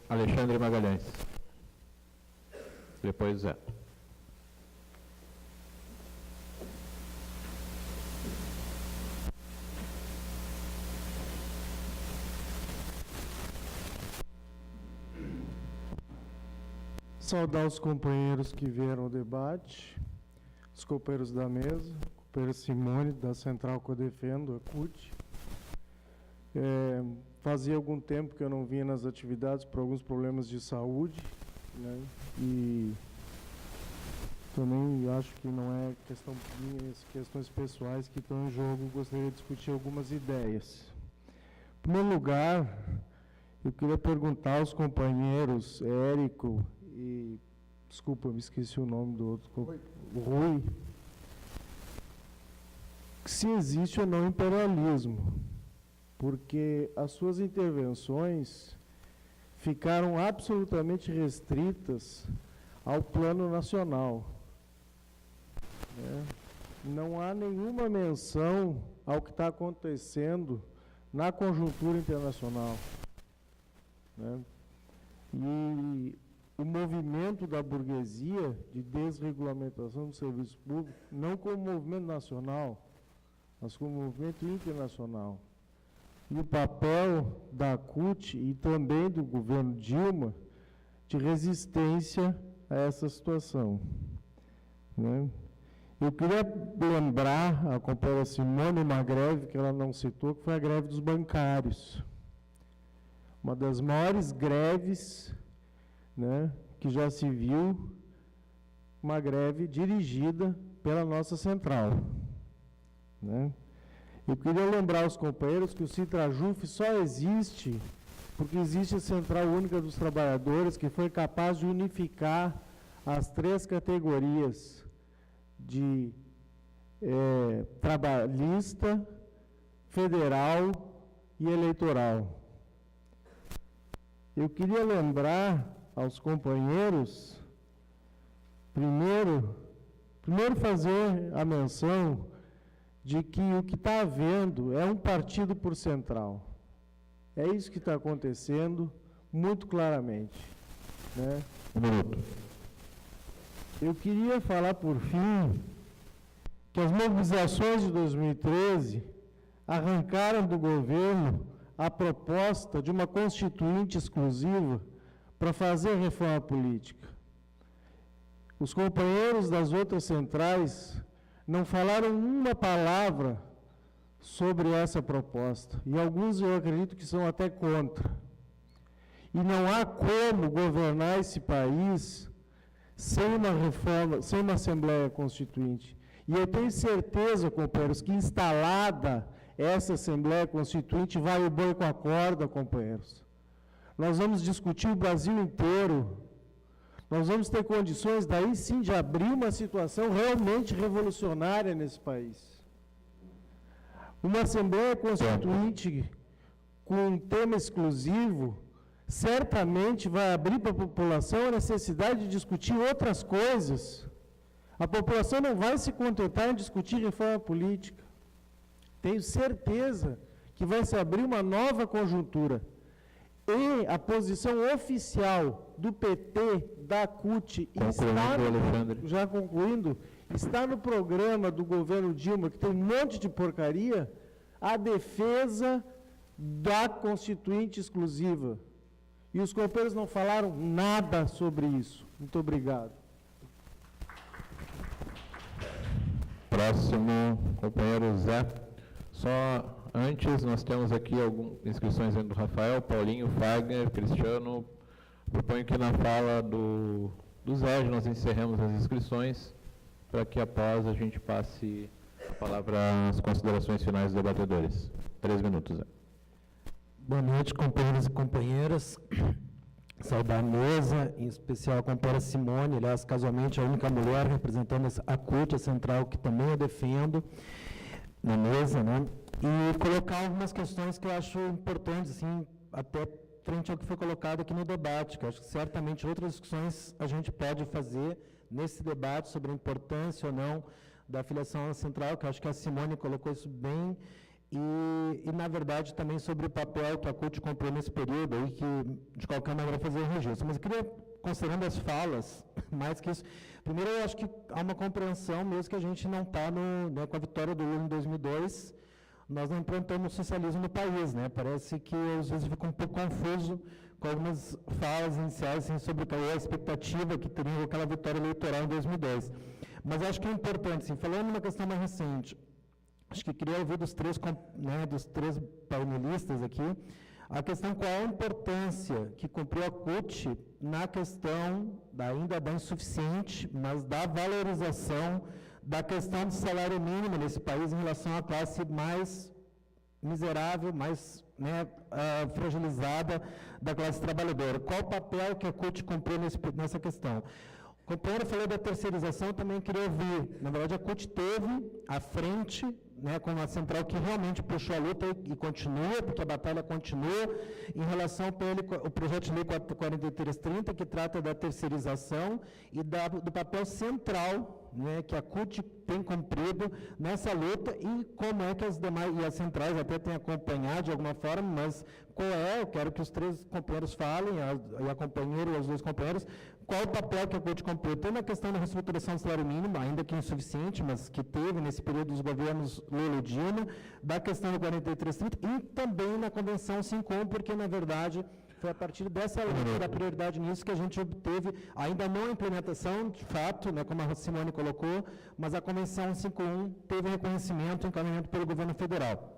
Alexandre Magalhães. Depois Zé. Saudar os companheiros que vieram ao debate, os companheiros da mesa, a companheira Simone, da Central que eu defendo, a CUT. Fazia algum tempo que eu não vinha nas atividades por alguns problemas de saúde, né? E também acho que não é questão minhas, questões pessoais que estão em jogo. Gostaria de discutir algumas ideias. Em primeiro lugar, eu queria perguntar aos companheiros Érico e, desculpa, me esqueci o nome do outro, o Rui, se existe ou não imperialismo, porque as suas intervenções ficaram absolutamente restritas ao plano nacional, né? Não há nenhuma menção ao que está acontecendo na conjuntura internacional, né? E o movimento da burguesia de desregulamentação do serviço público, não como movimento nacional, mas como movimento internacional. E o papel da CUT e também do governo Dilma de resistência a essa situação, né? Eu queria lembrar a companheira Simone uma greve que ela não citou, que foi a greve dos bancários. Uma das maiores greves, né, que já se viu, uma greve dirigida pela nossa central, né? Eu queria lembrar aos companheiros que o Citrajuf só existe porque existe a Central Única dos Trabalhadores, que foi capaz de unificar as três categorias de trabalhista, federal e eleitoral. Eu queria lembrar aos companheiros, primeiro fazer a menção de que o que está havendo é um partido por central. É isso que está acontecendo muito claramente, né? Um minuto. Eu queria falar, por fim, que as mobilizações de 2013 arrancaram do governo a proposta de uma constituinte exclusiva para fazer reforma política. Os companheiros das outras centrais não falaram uma palavra sobre essa proposta, e alguns eu acredito que são até contra. E não há como governar esse país sem uma reforma, sem uma Assembleia Constituinte. E eu tenho certeza, companheiros, que instalada essa Assembleia Constituinte vai o boi com a corda, companheiros. Nós vamos discutir o Brasil inteiro. Nós vamos ter condições, daí sim, de abrir uma situação realmente revolucionária nesse país. Uma Assembleia Constituinte com um tema exclusivo certamente vai abrir para a população a necessidade de discutir outras coisas. A população não vai se contentar em discutir reforma política. Tenho certeza que vai se abrir uma nova conjuntura. E a posição oficial do PT, da CUT, já concluindo, está no programa do governo Dilma, que tem um monte de porcaria, a defesa da Constituinte exclusiva. E os companheiros não falaram nada sobre isso. Muito obrigado. Próximo, companheiro Zé. Só antes, nós temos aqui algumas inscrições do Rafael, Paulinho, Fagner, Cristiano. Proponho que na fala do Zé nós encerremos as inscrições, para que após a gente passe a palavra às considerações finais dos debatedores. 3 minutos, Zé. Boa noite, companheiros e companheiras. Saudar a mesa, em especial a companheira Simone, aliás, casualmente a única mulher representando a CUT, a central, que também eu defendo na mesa, né? E colocar algumas questões que eu acho importantes, assim, até frente ao que foi colocado aqui no debate, que eu acho que certamente outras discussões a gente pode fazer nesse debate sobre a importância ou não da filiação à central, que eu acho que a Simone colocou isso bem e, na verdade, também sobre o papel que a CUT cumpriu nesse período, aí, que, de qualquer maneira, fazer o registro. Mas eu queria, considerando as falas, mais que isso, primeiro, eu acho que há uma compreensão, mesmo que a gente não está né, com a vitória do Lula em 2002, nós não implantamos o socialismo no país, né? Parece que, às vezes, fica um pouco confuso com algumas falas iniciais assim, sobre a expectativa que teria aquela vitória eleitoral em 2002. Mas acho que é importante, assim, falando numa questão mais recente, acho que queria ouvir dos três painelistas aqui, a questão qual a importância que cumpriu a CUT na questão ainda da insuficiente, mas da valorização da questão do salário mínimo nesse país em relação à classe mais miserável, mais fragilizada da classe trabalhadora. Qual o papel que a CUT cumpriu nessa questão? O companheiro falou da terceirização, também queria ouvir. Na verdade, a CUT teve à frente, com uma central que realmente puxou a luta e continua, porque a batalha continua, em relação ao projeto de lei 4330, que trata da terceirização e do papel central que a CUT tem cumprido nessa luta e como é que as demais, e as centrais até têm acompanhado de alguma forma, mas qual é, eu quero que os três companheiros falem, a companheira e os dois companheiros, qual o papel que a CUT cumpriu, tanto na questão da reestruturação do salário mínimo, ainda que insuficiente, mas que teve nesse período dos governos Lula e Dilma, da questão do 4330 e também na Convenção 51, porque, na verdade, foi a partir dessa luta da prioridade nisso que a gente obteve, ainda não a implementação, de fato, como a Simone colocou, mas a Convenção 51 teve reconhecimento e encaminhamento pelo governo federal.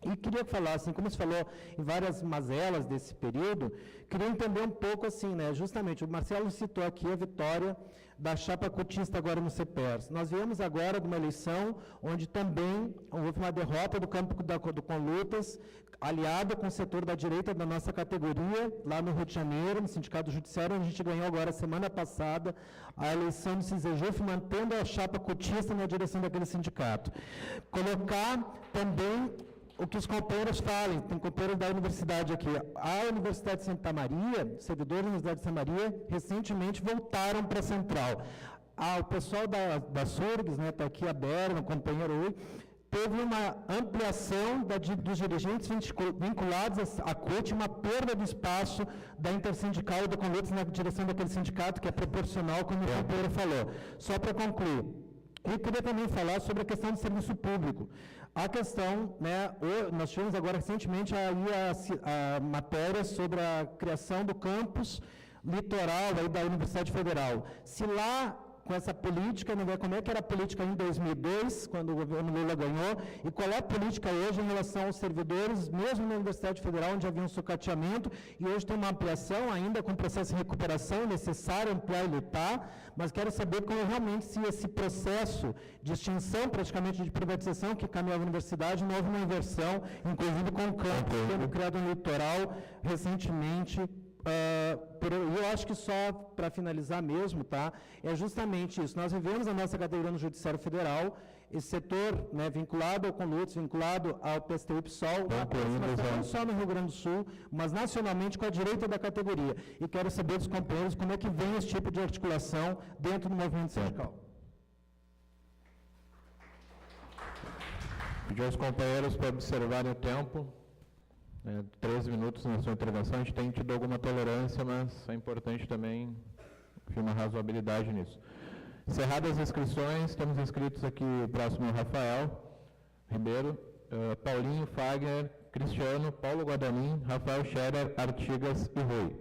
E queria falar, assim, como você falou em várias mazelas desse período, queria entender um pouco, assim, justamente, o Marcelo citou aqui a vitória da chapa cotista agora no CEPERS. Nós viemos agora de uma eleição onde também houve uma derrota do campo do Conlutas, aliada com o setor da direita da nossa categoria, lá no Rio de Janeiro, no Sindicato Judiciário, onde a gente ganhou agora, semana passada, a eleição do CISEJUF, mantendo a chapa cotista na direção daquele sindicato. Colocar também o que os companheiros falem, tem companheiros da universidade aqui. A Universidade de Santa Maria, servidores da Universidade de Santa Maria, recentemente voltaram para a Central. O pessoal da SURGS, está aqui a Berna, o companheiro Ui, teve uma ampliação dos dirigentes vinculados à CUT, uma perda de espaço da Intersindical e do Conlutas na direção daquele sindicato, que é proporcional, como o companheiro falou. Só para concluir. E queria também falar sobre a questão do serviço público. A questão, nós tivemos agora recentemente a matéria sobre a criação do campus litoral aí da Universidade Federal. Se lá, com essa política, como é que era a política em 2002, quando o governo Lula ganhou, e qual é a política hoje em relação aos servidores, mesmo na Universidade Federal, onde havia um sucateamento, e hoje tem uma ampliação, ainda com processo de recuperação, necessário ampliar e lutar, mas quero saber como realmente se esse processo de extinção, praticamente de privatização, que caminhava a universidade, não houve uma inversão, inclusive com o campus sendo criado no litoral recentemente. Eu acho que só para finalizar mesmo, é justamente isso. Nós vivemos a nossa categoria no Judiciário Federal, esse setor vinculado ao Conlutas, vinculado ao PSTU e PSOL, não só no Rio Grande do Sul, mas nacionalmente com a direita da categoria. E quero saber dos companheiros como é que vem esse tipo de articulação dentro do movimento sindical. Pedir aos companheiros para observarem o tempo. 13 minutos na sua intervenção, a gente tem tido alguma tolerância, mas é importante também uma razoabilidade nisso. Encerradas as inscrições, temos inscritos aqui próximo Rafael Ribeiro, Paulinho, Fagner, Cristiano, Paulo Guadanin, Rafael Scherer, Artigas e Rui.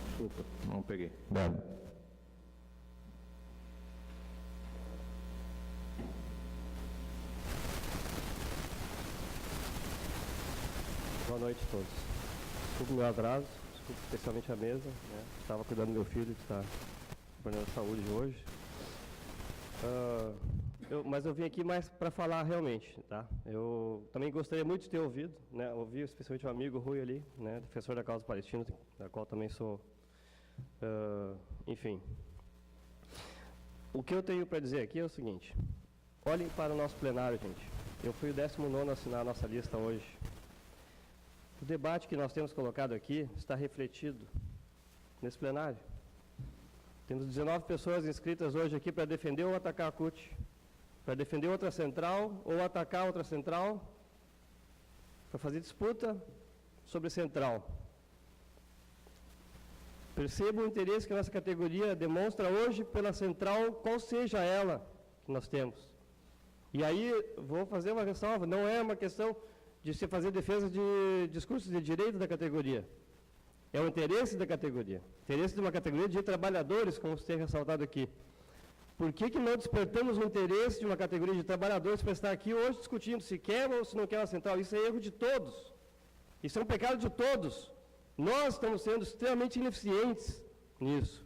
Desculpa, não peguei. Bom. Boa noite a todos. Desculpe o meu atraso, desculpe especialmente a mesa, estava cuidando do meu filho que está com problema de saúde hoje. Mas eu vim aqui mais para falar realmente, tá? Eu também gostaria muito de ter ouvido, ouvi especialmente o amigo Rui ali, defensor da causa palestina, da qual também sou, enfim. O que eu tenho para dizer aqui é o seguinte, olhem para o nosso plenário, gente. Eu fui o 19º a assinar a nossa lista hoje. O debate que nós temos colocado aqui está refletido nesse plenário. Temos 19 pessoas inscritas hoje aqui para defender ou atacar a CUT, para defender outra central ou atacar outra central, para fazer disputa sobre central. Perceba o interesse que a nossa categoria demonstra hoje pela central, qual seja ela que nós temos. E aí, vou fazer uma ressalva, não é uma questão de se fazer defesa de discursos de direito da categoria. É o interesse da categoria. Interesse de uma categoria de trabalhadores, como você tem ressaltado aqui. Por que não despertamos o interesse de uma categoria de trabalhadores para estar aqui hoje discutindo se quer ou se não quer a central? Isso é erro de todos. Isso é um pecado de todos. Nós estamos sendo extremamente ineficientes nisso.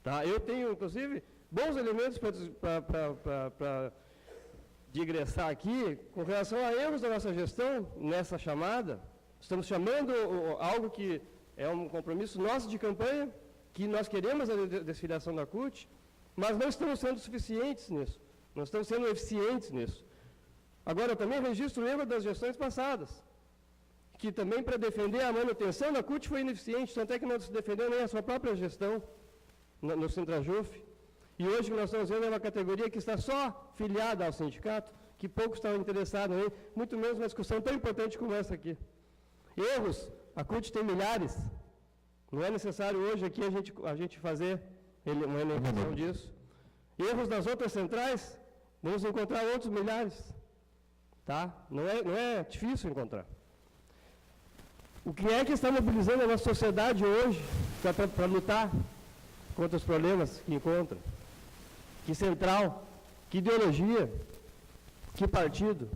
Tá? Eu tenho, inclusive, bons elementos para digressar aqui com relação a erros da nossa gestão nessa chamada. Estamos chamando algo que é um compromisso nosso de campanha, que nós queremos a desfiliação da CUT, mas não estamos sendo suficientes nisso, não estamos sendo eficientes nisso. Agora, eu também registro o erro das gestões passadas, que também para defender a manutenção da CUT foi ineficiente, tanto é que não se defendeu nem a sua própria gestão no Sintrajuf. E hoje o que nós estamos vendo é uma categoria que está só filiada ao sindicato, que poucos estão interessados em, muito menos uma discussão tão importante como essa aqui. Erros, a CUT tem milhares, não é necessário hoje aqui a gente fazer uma elencação disso. Erros das outras centrais, vamos encontrar outros milhares. Tá? Não é difícil encontrar. O que é que está mobilizando a nossa sociedade hoje para lutar contra os problemas que encontra? Que central? Que ideologia? Que partido?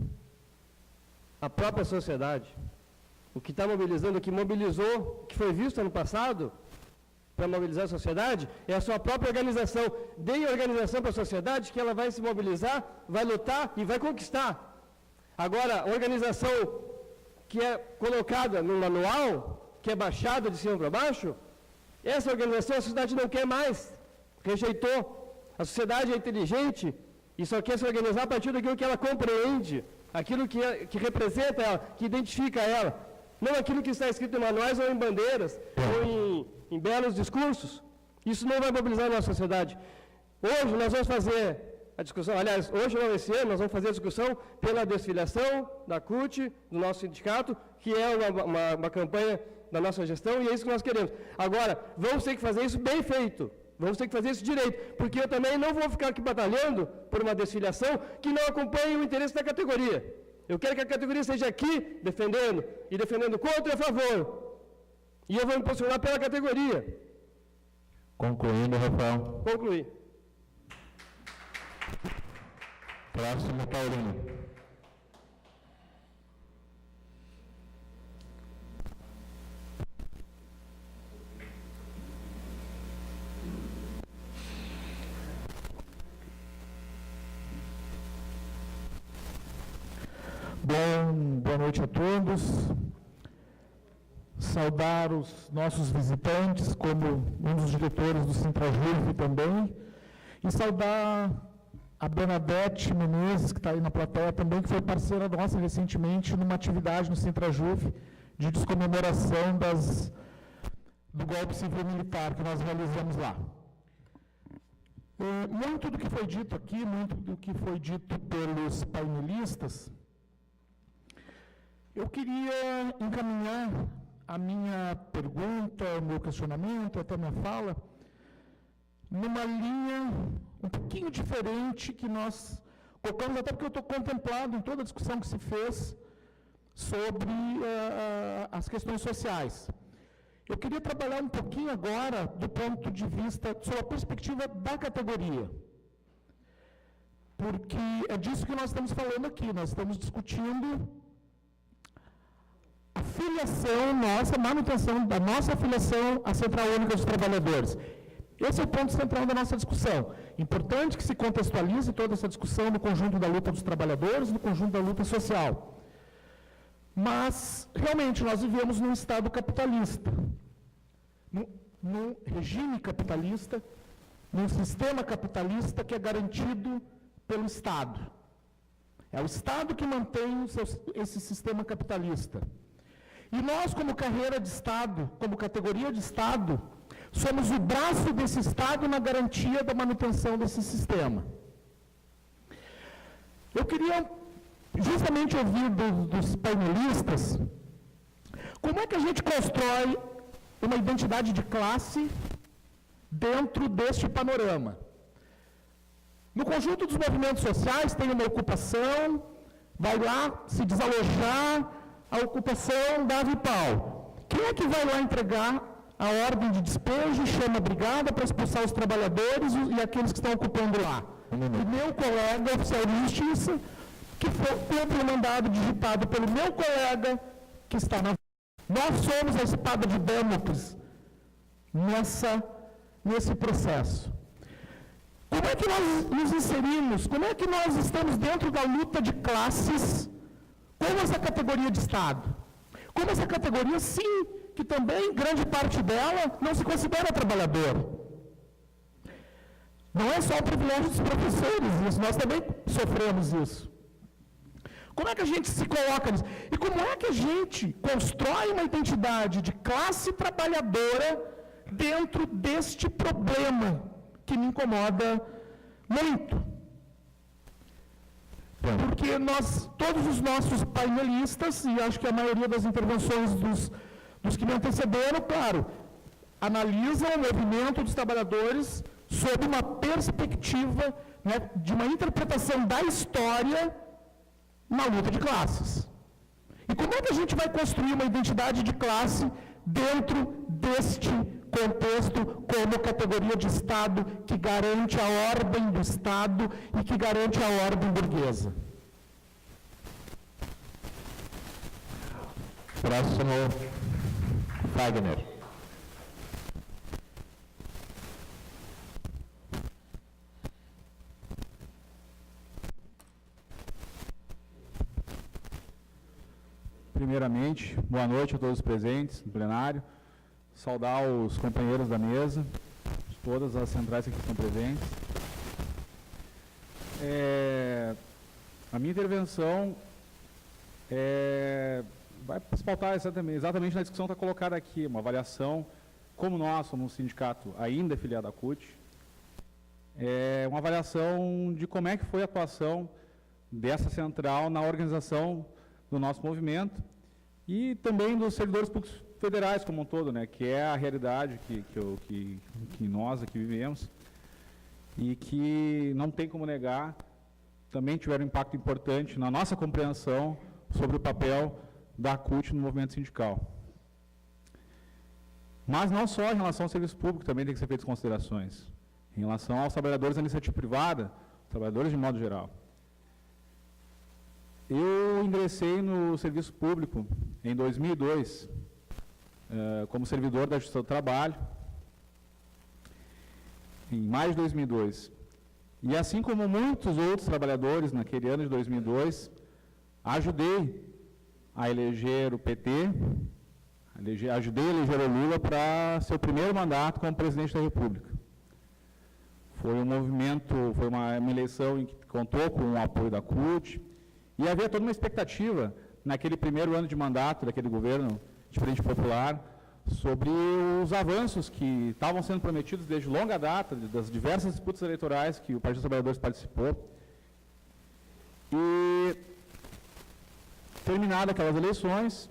A própria sociedade. O que está mobilizando, o que mobilizou, o que foi visto ano passado para mobilizar a sociedade, é a sua própria organização. Dê organização para a sociedade que ela vai se mobilizar, vai lutar e vai conquistar. Agora, a organização que é colocada no manual, que é baixada de cima para baixo, essa organização a sociedade não quer mais, rejeitou. A sociedade é inteligente e só quer se organizar a partir daquilo que ela compreende, aquilo que representa ela, que identifica ela. Não aquilo que está escrito em manuais ou em bandeiras, ou em belos discursos. Isso não vai mobilizar a nossa sociedade. Hoje nós vamos fazer a discussão, aliás, hoje não, esse ano, nós vamos fazer a discussão pela desfiliação da CUT, do nosso sindicato, que é uma campanha da nossa gestão, e é isso que nós queremos. Agora, vamos ter que fazer isso bem feito, vamos ter que fazer isso direito, porque eu também não vou ficar aqui batalhando por uma desfiliação que não acompanhe o interesse da categoria. Eu quero que a categoria esteja aqui defendendo, e defendendo contra e a favor. E eu vou me posicionar pela categoria. Concluindo, Rafael. Concluir. Próximo, Paulinho. Boa noite a todos. Saudar os nossos visitantes, como um dos diretores do Sintrajuf também, e saudar a Bernadette Menezes, que está aí na plateia também, que foi parceira nossa recentemente numa atividade no Sintrajuf de descomemoração do golpe civil-militar que nós realizamos lá. Muito do que foi dito aqui, muito do que foi dito pelos painelistas, eu queria encaminhar a minha pergunta, o meu questionamento, até a minha fala, numa linha um pouquinho diferente que nós colocamos, até porque eu estou contemplado em toda a discussão que se fez sobre as questões sociais. Eu queria trabalhar um pouquinho agora do ponto de vista, sob a perspectiva da categoria, porque é disso que nós estamos falando aqui, nós estamos discutindo a filiação nossa, a manutenção da nossa filiação à Central Única dos Trabalhadores. Esse é o ponto central da nossa discussão. Importante que se contextualize toda essa discussão no conjunto da luta dos trabalhadores, no conjunto da luta social. Mas, realmente, nós vivemos num Estado capitalista, num regime capitalista, num sistema capitalista que é garantido pelo Estado. É o Estado que mantém esse sistema capitalista. E nós, como carreira de Estado, como categoria de Estado, Somos o braço desse Estado na garantia da manutenção desse sistema. Eu queria justamente ouvir dos painelistas como é que a gente constrói uma identidade de classe dentro deste panorama. No conjunto dos movimentos sociais tem uma ocupação, vai lá se desalojar a ocupação da Avipal. Quem é que vai lá entregar a ordem de despejo, chama a brigada para expulsar os trabalhadores e aqueles que estão ocupando lá? O meu colega, oficial de justiça, que cumpre o mandado digitado pelo meu colega que está na... Nós somos a espada de Damocles nesse processo. Como é que nós nos inserimos? Como é que nós estamos dentro da luta de classes com essa categoria de Estado? Como essa categoria, sim, que também, grande parte dela, não se considera trabalhador. Não é só o privilégio dos professores, isso, nós também sofremos isso. Como é que a gente se coloca nisso? E como é que a gente constrói uma identidade de classe trabalhadora dentro deste problema que me incomoda muito? Porque todos os nossos painelistas, e acho que a maioria das intervenções dos que me antecederam, claro, analisam o movimento dos trabalhadores sob uma perspectiva, né, de uma interpretação da história na luta de classes. E como é que a gente vai construir uma identidade de classe dentro deste contexto como categoria de Estado que garante a ordem do Estado e que garante a ordem burguesa? Próximo, Wagner. Primeiramente, boa noite a todos os presentes no plenário. Saudar os companheiros da mesa, todas as centrais que estão presentes. A minha intervenção vai se pautar exatamente na discussão que está colocada aqui, uma avaliação, como nós somos um sindicato ainda filiado à CUT, uma avaliação de como é que foi a atuação dessa central na organização do nosso movimento e também dos servidores públicos federais como um todo, né, que é a realidade que nós aqui vivemos e que não tem como negar, também tiveram um impacto importante na nossa compreensão sobre o papel da CUT no movimento sindical. Mas não só em relação ao serviço público, também tem que ser feitas considerações. Em relação aos trabalhadores da iniciativa privada, trabalhadores de modo geral. Eu ingressei no serviço público em 2002, como servidor da Justiça do Trabalho, em maio de 2002. E assim como muitos outros trabalhadores naquele ano de 2002, ajudei a eleger o PT, ajudei a eleger o Lula para seu primeiro mandato como presidente da República. Foi um movimento, foi uma eleição em que contou com o apoio da CUT, e havia toda uma expectativa, naquele primeiro ano de mandato daquele governo de Frente Popular, sobre os avanços que estavam sendo prometidos desde longa data, das diversas disputas eleitorais que o Partido dos Trabalhadores participou. E, terminadas aquelas eleições,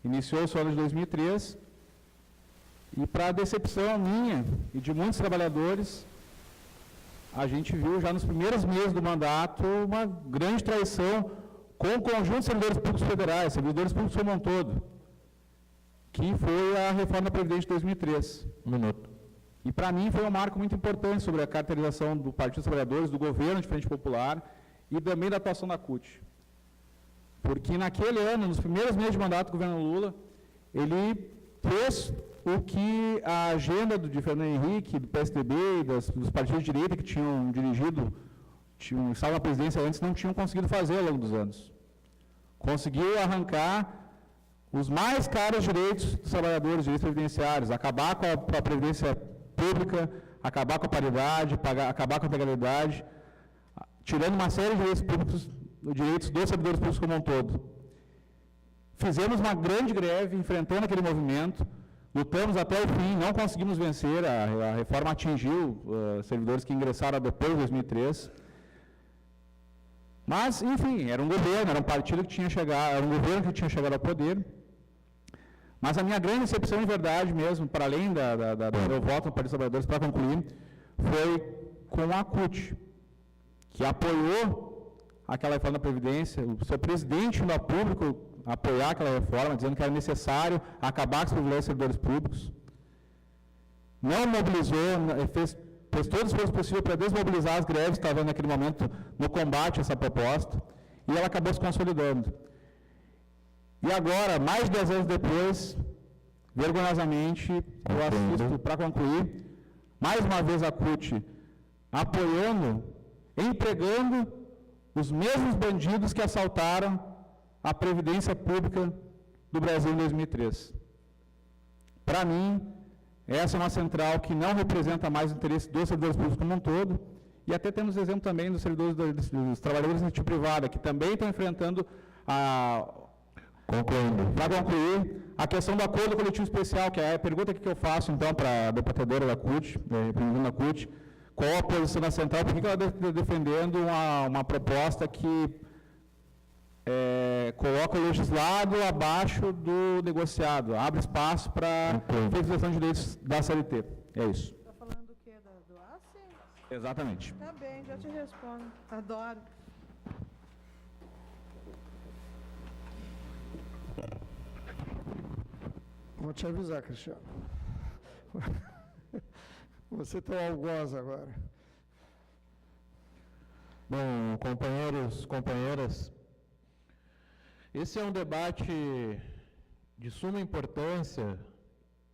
iniciou-se o ano de 2003, e para a decepção minha e de muitos trabalhadores, a gente viu já nos primeiros meses do mandato uma grande traição com o conjunto de servidores públicos federais, servidores públicos como um todo, que foi a reforma da Previdência de 2003. Um minuto. E para mim foi um marco muito importante sobre a caracterização do Partido dos Trabalhadores, do governo de Frente Popular e também da atuação da CUT. Porque naquele ano, nos primeiros meses de mandato do governo Lula, ele fez o que a agenda de Fernando Henrique, do PSDB e dos partidos de direita que tinham dirigido, estavam na presidência antes, não tinham conseguido fazer ao longo dos anos. Conseguiu arrancar os mais caros direitos dos trabalhadores, direitos previdenciários, acabar com a previdência pública, acabar com a paridade, acabar com a legalidade, tirando uma série de direitos públicos, direitos dos servidores públicos como um todo. Fizemos uma grande greve, enfrentando aquele movimento, lutamos até o fim, não conseguimos vencer, a reforma atingiu servidores que ingressaram depois de 2003. Mas, enfim, era um governo, era um partido que tinha chegado, era um governo que tinha chegado ao poder. Mas a minha grande decepção, de verdade mesmo, para além do meu voto no Partido dos Trabalhadores, para concluir, foi com a CUT, que apoiou aquela reforma da Previdência. O seu presidente no público apoiar aquela reforma, dizendo que era necessário acabar com os privilégios dos servidores públicos. Não mobilizou, fez todo o esforço possível para desmobilizar as greves que estavam naquele momento no combate a essa proposta, e ela acabou se consolidando. E agora, mais de 10 anos depois, vergonhosamente, eu assisto, para concluir, mais uma vez a CUT apoiando, empregando os mesmos bandidos que assaltaram a Previdência Pública do Brasil em 2003. Para mim, essa é uma central que não representa mais o interesse dos servidores públicos como um todo, e até temos exemplo também dos servidores dos trabalhadores da iniciativa privada, que também estão enfrentando para concluir, a questão do acordo coletivo especial, que é a pergunta que eu faço, então, para a deputadora da CUT, representante da CUT, qual a posição da central, por que ela está defendendo uma proposta que coloca o legislado abaixo do negociado, abre espaço para a flexibilização de direitos da CLT. É isso. Está falando do quê? Do ACE? Exatamente. Tá bem, já te respondo. Adoro. Vou te avisar, Cristiano. Você tem um algoz agora. Bom, companheiras, esse é um debate de suma importância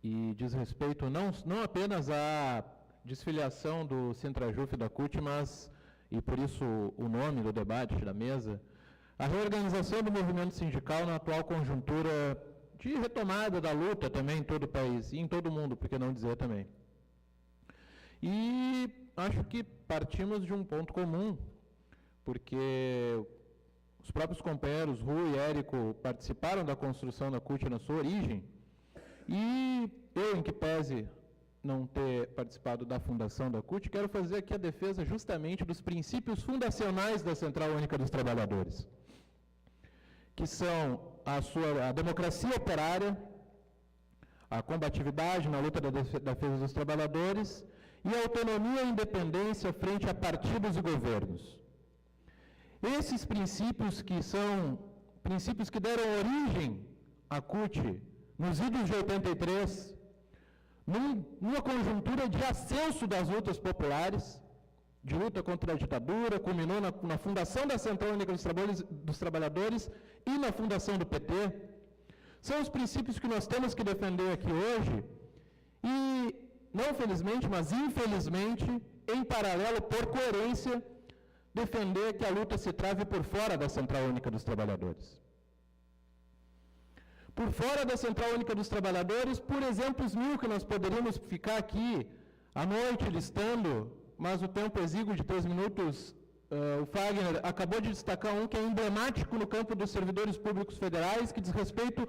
e diz respeito não apenas à desfiliação do Centrajuf e da CUT, mas, e por isso o nome do debate, da mesa, a reorganização do movimento sindical na atual conjuntura de retomada da luta também em todo o país, e em todo o mundo, por que não dizer também. E acho que partimos de um ponto comum, porque os próprios companheiros Rui e Érico participaram da construção da CUT na sua origem, e eu, em que pese não ter participado da fundação da CUT, quero fazer aqui a defesa justamente dos princípios fundacionais da Central Única dos Trabalhadores, que são a democracia operária, a combatividade na luta da defesa dos trabalhadores e a autonomia e independência frente a partidos e governos. Esses princípios que são princípios que deram origem à CUT nos idos de 83, numa conjuntura de ascenso das lutas populares, de luta contra a ditadura, culminou na fundação da Central Única dos Trabalhadores e na fundação do PT, são os princípios que nós temos que defender aqui hoje e, não felizmente, mas infelizmente, em paralelo, por coerência, defender que a luta se trave por fora da Central Única dos Trabalhadores. Por fora da Central Única dos Trabalhadores, por exemplos mil que nós poderíamos ficar aqui à noite listando, mas o tempo exíguo de 3 minutos, o Fagner acabou de destacar um que é emblemático no campo dos servidores públicos federais, que diz respeito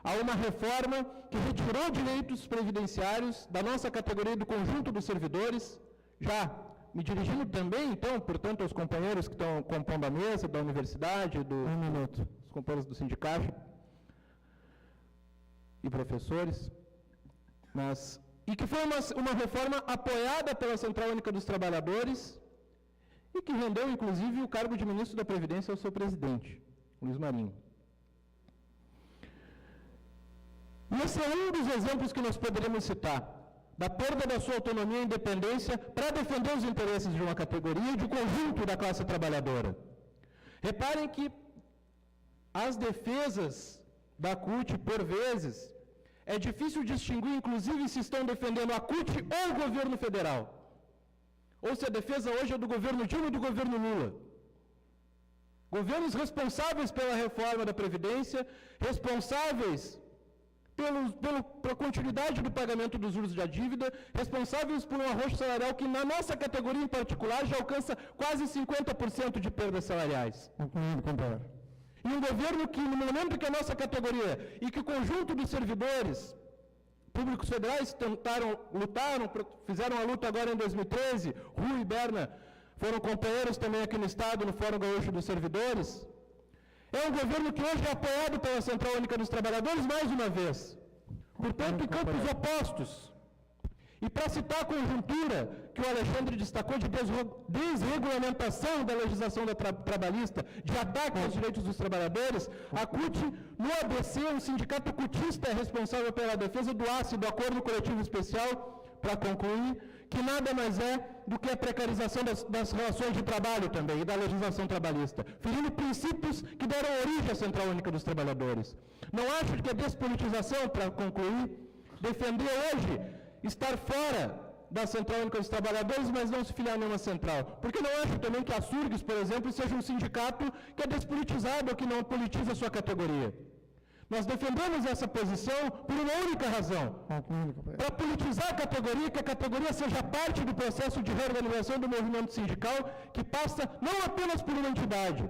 a uma reforma que retirou direitos previdenciários da nossa categoria e do conjunto dos servidores, já me dirigindo também, então, portanto, aos companheiros que estão compondo a mesa, da universidade, os companheiros do sindicato e professores, e que foi uma reforma apoiada pela Central Única dos Trabalhadores e que rendeu, inclusive, o cargo de ministro da Previdência ao seu presidente, Luiz Marinho. E esse é um dos exemplos que nós poderíamos citar, da perda da sua autonomia e independência para defender os interesses de uma categoria e de um conjunto da classe trabalhadora. Reparem que as defesas da CUT, por vezes, é difícil distinguir, inclusive, se estão defendendo a CUT ou o governo federal. Ou se a defesa hoje é do governo Dilma ou do governo Lula. Governos responsáveis pela reforma da Previdência, responsáveis pela continuidade do pagamento dos juros da dívida, responsáveis por um arroxo salarial que, na nossa categoria em particular, já alcança quase 50% de perdas salariais. E um governo que, no momento que a nossa categoria e que o conjunto dos servidores públicos federais lutaram, fizeram a luta agora em 2013, Rui e Berna foram companheiros também aqui no Estado, no Fórum Gaúcho dos Servidores. É um governo que hoje é apoiado pela Central Única dos Trabalhadores mais uma vez. Portanto, em campos opostos. E para citar a conjuntura que o Alexandre destacou de desregulamentação da legislação trabalhista, de ataque aos direitos dos trabalhadores, a CUT, no ABC, o sindicato cutista é responsável pela defesa do ACE, do Acordo Coletivo Especial, para concluir, que nada mais é do que a precarização das relações de trabalho também e da legislação trabalhista, ferindo princípios que deram origem à Central Única dos Trabalhadores. Não acho que a despolitização, para concluir, defender hoje estar fora da Central Única dos Trabalhadores, mas não se filiar a nenhuma central. Porque não acho também que a SURGS, por exemplo, seja um sindicato que é despolitizado ou que não politiza a sua categoria. Nós defendemos essa posição por uma única razão, para politizar a categoria, que a categoria seja parte do processo de reorganização do movimento sindical, que passa não apenas por uma entidade,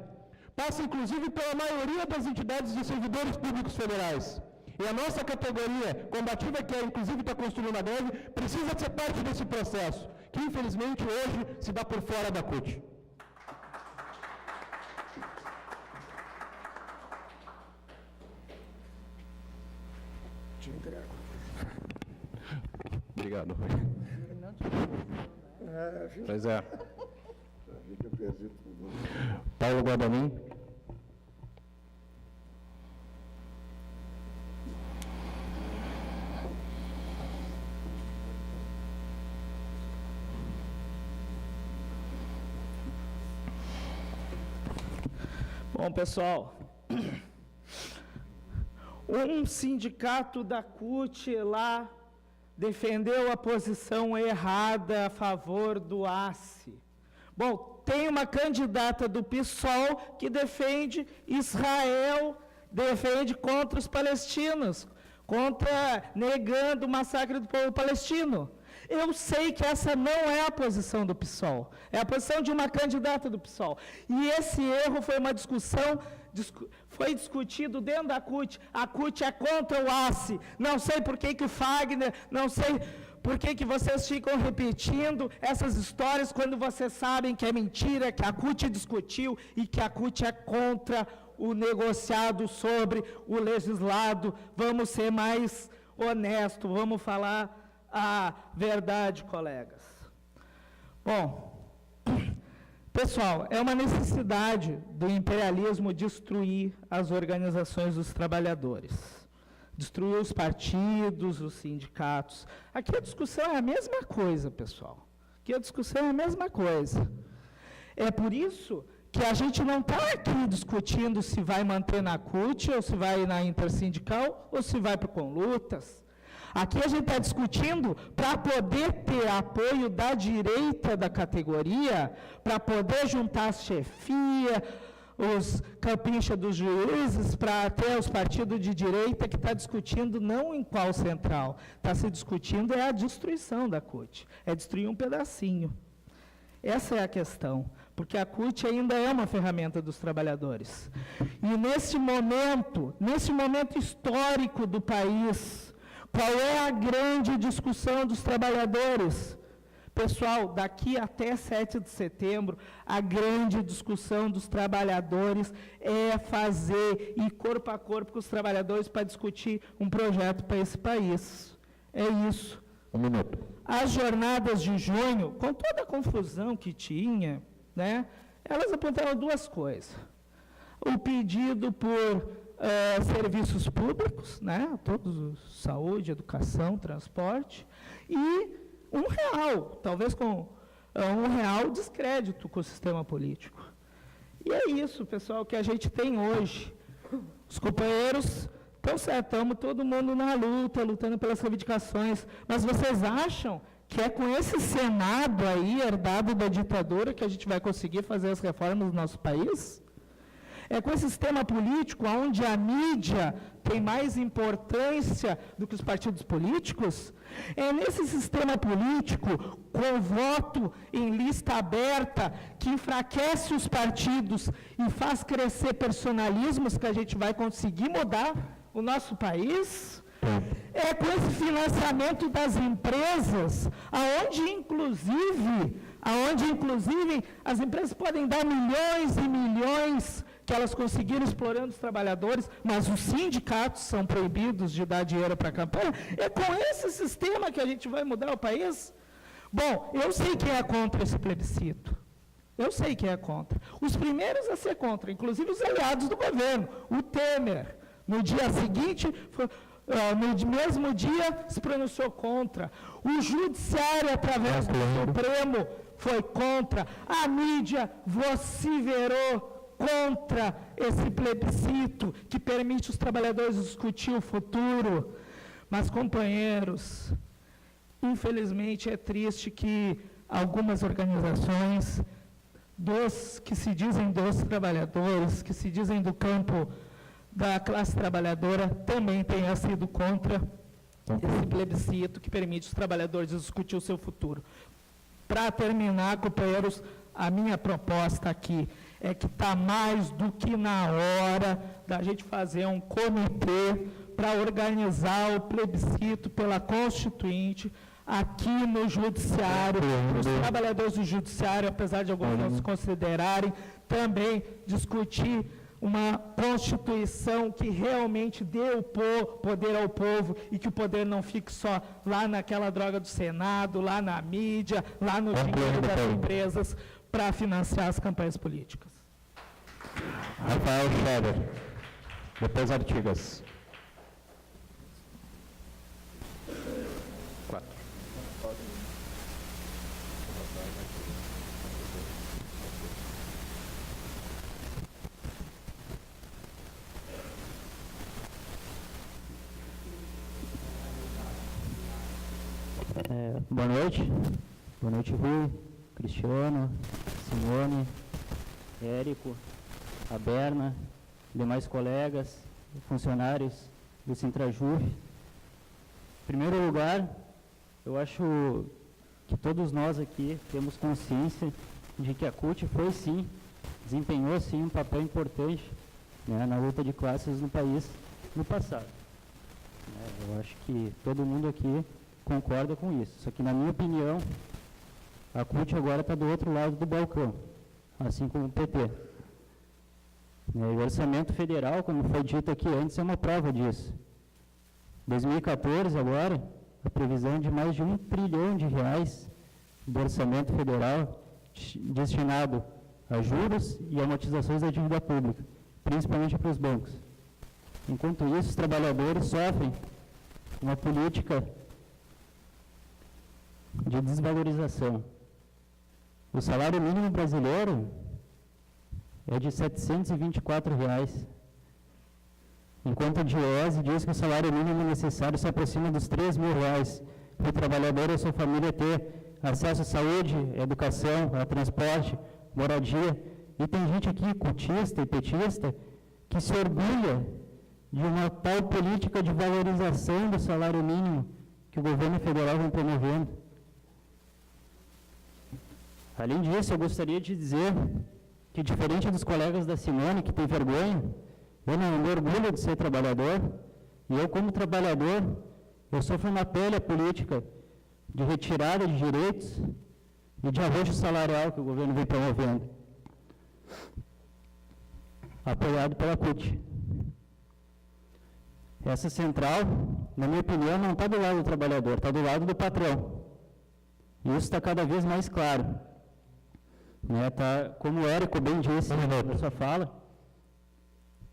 passa inclusive pela maioria das entidades de servidores públicos federais. E a nossa categoria combativa, que inclusive está construindo uma greve, precisa ser parte desse processo, que infelizmente hoje se dá por fora da CUT. Obrigado, Rui. Pois é. Paulo Guadagnino. Bom, pessoal, um sindicato da CUT lá defendeu a posição errada a favor do ACE. Bom, tem uma candidata do PSOL que defende Israel, defende contra os palestinos, negando o massacre do povo palestino. Eu sei que essa não é a posição do PSOL, é a posição de uma candidata do PSOL. E esse erro foi uma discussão, foi discutido dentro da CUT. A CUT é contra o ACE. Não sei por que o Fagner, não sei por que vocês ficam repetindo essas histórias quando vocês sabem que é mentira, que a CUT discutiu e que a CUT é contra o negociado sobre o legislado. Vamos ser mais honestos, vamos falar a verdade, colegas. Bom, pessoal, é uma necessidade do imperialismo destruir as organizações dos trabalhadores, destruir os partidos, os sindicatos. Aqui a discussão é a mesma coisa, pessoal. Aqui a discussão é a mesma coisa. É por isso que a gente não está aqui discutindo se vai manter na CUT, ou se vai na intersindical, ou se vai para o Conlutas. Aqui a gente está discutindo para poder ter apoio da direita da categoria, para poder juntar as chefias, os capincha dos juízes, para ter os partidos de direita que está discutindo não em qual central, está se discutindo é a destruição da CUT, é destruir um pedacinho. Essa é a questão, porque a CUT ainda é uma ferramenta dos trabalhadores. E nesse momento histórico do país, qual é a grande discussão dos trabalhadores? Pessoal, daqui até 7 de setembro, a grande discussão dos trabalhadores é fazer ir corpo a corpo com os trabalhadores para discutir um projeto para esse país. É isso. Um minuto. As jornadas de junho, com toda a confusão que tinha, né, elas apontaram duas coisas. O pedido por serviços públicos, né, todos, saúde, educação, transporte, e R$1, talvez com R$1 descrédito com o sistema político. E é isso, pessoal, que a gente tem hoje. Os companheiros estão certo, estamos todo mundo na luta, lutando pelas reivindicações, mas vocês acham que é com esse Senado aí, herdado da ditadura, que a gente vai conseguir fazer as reformas do nosso país? É com esse sistema político, onde a mídia tem mais importância do que os partidos políticos? É nesse sistema político, com voto em lista aberta, que enfraquece os partidos e faz crescer personalismos, que a gente vai conseguir mudar o nosso país? É com esse financiamento das empresas, aonde inclusive as empresas podem dar milhões e milhões que elas conseguiram explorando os trabalhadores, mas os sindicatos são proibidos de dar dinheiro para a campanha. É com esse sistema que a gente vai mudar o país? Bom, eu sei quem é contra esse plebiscito. Eu sei quem é contra. Os primeiros a ser contra, inclusive os aliados do governo, o Temer. No dia seguinte, no mesmo dia, se pronunciou contra. O Judiciário, através do Supremo, foi contra. A mídia vociferou contra esse plebiscito que permite os trabalhadores discutir o futuro. Mas, companheiros, infelizmente é triste que algumas organizações que se dizem dos trabalhadores, que se dizem do campo da classe trabalhadora, também tenha sido contra esse plebiscito que permite os trabalhadores discutir o seu futuro. Para terminar, companheiros, a minha proposta aqui é que está mais do que na hora da gente fazer um comitê para organizar o plebiscito pela Constituinte aqui no Judiciário, os trabalhadores do Judiciário, apesar de alguns não se considerarem, também discutir uma Constituição que realmente dê o poder ao povo e que o poder não fique só lá naquela droga do Senado, lá na mídia, lá no dinheiro das empresas para financiar as campanhas políticas. Rafael Scherer, depois Artigas. Boa noite, Rui, Cristiano, Simone, Érico, a Berna, demais colegas, funcionários do Sintrajur. Em primeiro lugar, eu acho que todos nós aqui temos consciência de que a CUT desempenhou sim um papel importante, né, na luta de classes no país no passado. Eu acho que todo mundo aqui concorda com isso. Só que, na minha opinião, a CUT agora está do outro lado do balcão, assim como o PT. E o orçamento federal, como foi dito aqui antes, é uma prova disso. 2014, agora, a previsão de mais de R$1 trilhão do orçamento federal destinado a juros e amortizações da dívida pública, principalmente para os bancos. Enquanto isso, os trabalhadores sofrem uma política de desvalorização. O salário mínimo brasileiro é de R$ 724, enquanto a DIEESE diz que o salário mínimo necessário se aproxima dos R$ 3.000, para o trabalhador e a sua família ter acesso à saúde, educação, a transporte, moradia. E tem gente aqui, cutista e petista, que se orgulha de uma tal política de valorização do salário mínimo que o governo federal vem promovendo. Além disso, eu gostaria de dizer que, diferente dos colegas da Simone, que tem vergonha, eu não me orgulho de ser trabalhador, e eu, como trabalhador, eu sofro na pele a política de retirada de direitos e de arrojo salarial que o governo vem promovendo, apoiado pela CUT. Essa central, na minha opinião, não está do lado do trabalhador, está do lado do patrão. E isso está cada vez mais claro. Como o Érico bem disse na sua fala,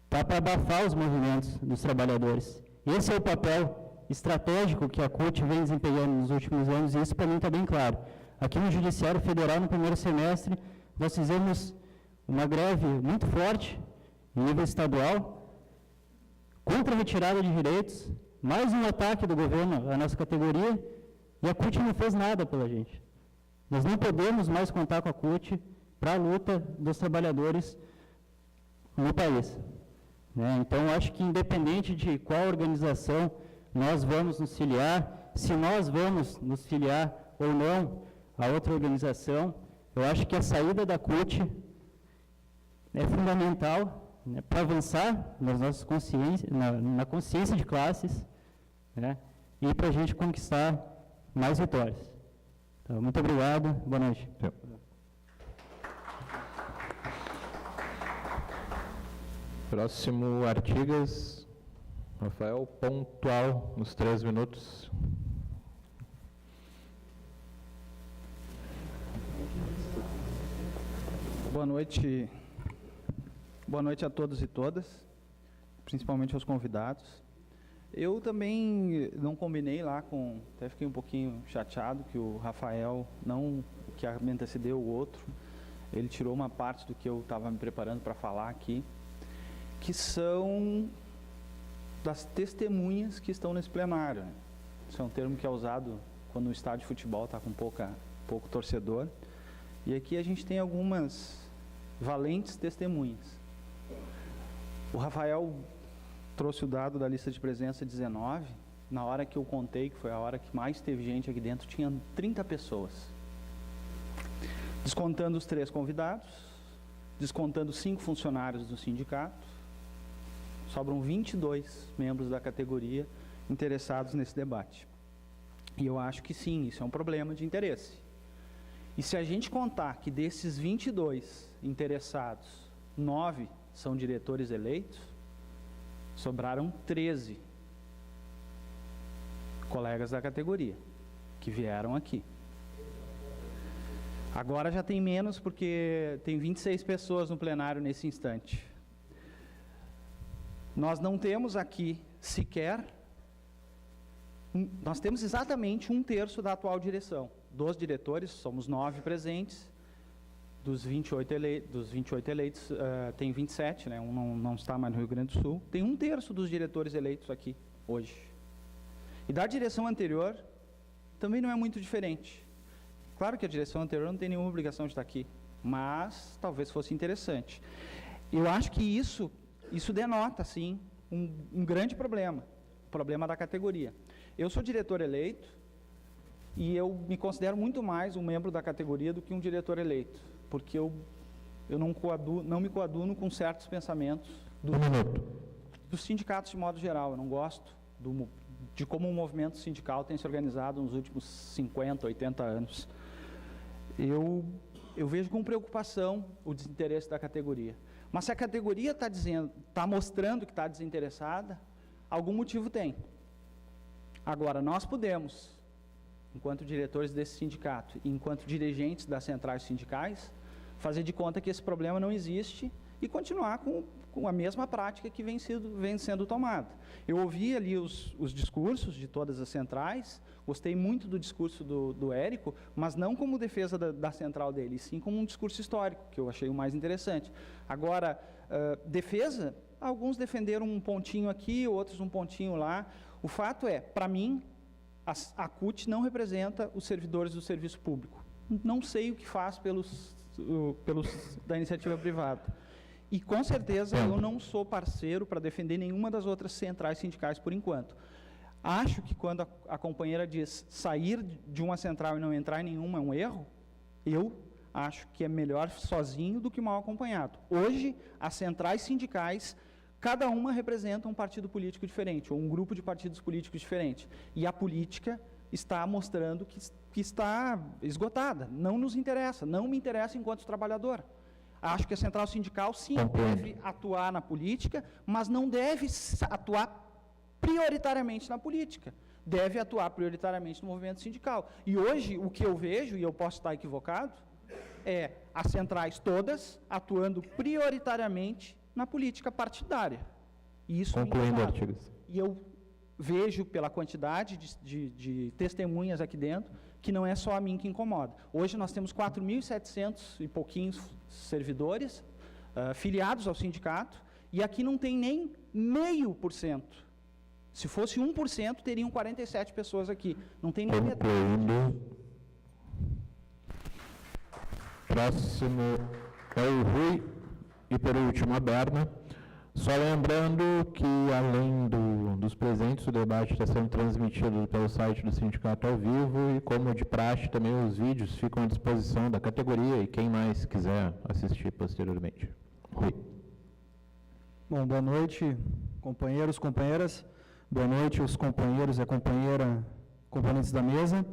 está para abafar os movimentos dos trabalhadores. Esse é o papel estratégico que a CUT vem desempenhando nos últimos anos, e isso para mim está bem claro. Aqui no Judiciário Federal, no primeiro semestre, nós fizemos uma greve muito forte, em nível estadual, contra a retirada de direitos, mais um ataque do governo à nossa categoria, e a CUT não fez nada pela gente. Nós não podemos mais contar com a CUT para a luta dos trabalhadores no país. Então, acho que independente de qual organização nós vamos nos filiar, se nós vamos nos filiar ou não a outra organização, eu acho que a saída da CUT é fundamental, para avançar nas nossas consciências, na consciência de classes, né? E para a gente conquistar mais vitórias. Então, muito obrigado, boa noite. Próximo, Artigas. Rafael, pontual, nos 3 minutos. Boa noite a todos e todas, principalmente aos convidados. Eu também não combinei lá com, até fiquei um pouquinho chateado que o Rafael que me antecedeu o outro, ele tirou uma parte do que eu estava me preparando para falar aqui, que são das testemunhas que estão nesse plenário. Isso é um termo que é usado quando o estádio de futebol está com pouco torcedor. E aqui a gente tem algumas valentes testemunhas. O Rafael trouxe o dado da lista de presença 19. Na hora que eu contei, que foi a hora que mais teve gente aqui dentro, tinha 30 pessoas. Descontando os 3 convidados, descontando 5 funcionários do sindicato, sobram 22 membros da categoria interessados nesse debate. E eu acho que sim, isso é um problema de interesse. E se a gente contar que desses 22 interessados, 9 são diretores eleitos, sobraram 13 colegas da categoria que vieram aqui. Agora já tem menos, porque tem 26 pessoas no plenário nesse instante. Nós não temos aqui sequer, nós temos exatamente 1/3 da atual direção. Dos diretores, somos 9 presentes, dos 28 eleitos, tem 27, né? Um não está mais no Rio Grande do Sul, tem 1/3 dos diretores eleitos aqui, hoje. E da direção anterior, também não é muito diferente. Claro que a direção anterior não tem nenhuma obrigação de estar aqui, mas talvez fosse interessante. Eu acho que isso denota, sim, um grande problema, o problema da categoria. Eu sou diretor eleito e eu me considero muito mais um membro da categoria do que um diretor eleito, porque eu não me coaduno com certos pensamentos dos sindicatos de modo geral. Eu não gosto de como o movimento sindical tem se organizado nos últimos 50, 80 anos. Eu vejo com preocupação o desinteresse da categoria. Mas se a categoria está mostrando que está desinteressada, algum motivo tem. Agora, nós podemos, enquanto diretores desse sindicato, e enquanto dirigentes das centrais sindicais, fazer de conta que esse problema não existe e continuar com a mesma prática que vem sendo tomada. Eu ouvi ali os discursos de todas as centrais, gostei muito do discurso do Érico, mas não como defesa da central dele, sim como um discurso histórico, que eu achei o mais interessante. Agora, defesa, alguns defenderam um pontinho aqui, outros um pontinho lá. O fato é, para mim, a CUT não representa os servidores do serviço público. Não sei o que faz pelos da iniciativa privada. E, com certeza, eu não sou parceiro para defender nenhuma das outras centrais sindicais por enquanto. Acho que quando a companheira diz sair de uma central e não entrar em nenhuma é um erro, eu acho que é melhor sozinho do que mal acompanhado. Hoje, as centrais sindicais, cada uma representa um partido político diferente, ou um grupo de partidos políticos diferentes. E a política está mostrando que está esgotada. Não nos interessa, não me interessa enquanto trabalhador. Acho que a central sindical, sim, deve atuar na política, mas não deve atuar prioritariamente na política. Deve atuar prioritariamente no movimento sindical. E hoje, o que eu vejo, e eu posso estar equivocado, é as centrais todas atuando prioritariamente na política partidária. E isso concluindo, Artigas. E eu vejo pela quantidade de testemunhas aqui dentro que não é só a mim que incomoda. Hoje nós temos 4.700 e pouquinhos servidores filiados ao sindicato, e aqui não tem nem 0,5%. Se fosse 1%, teriam 47 pessoas aqui. Não tem nem metade. Próximo é o Rui e, por último, a Berna. Só lembrando que, além dos presentes, o debate está sendo transmitido pelo site do Sindicato ao vivo e, como de praxe, também os vídeos ficam à disposição da categoria e quem mais quiser assistir posteriormente. Rui. Bom, boa noite, companheiros, companheiras. Boa noite, os companheiros e a companheira, componentes da mesa.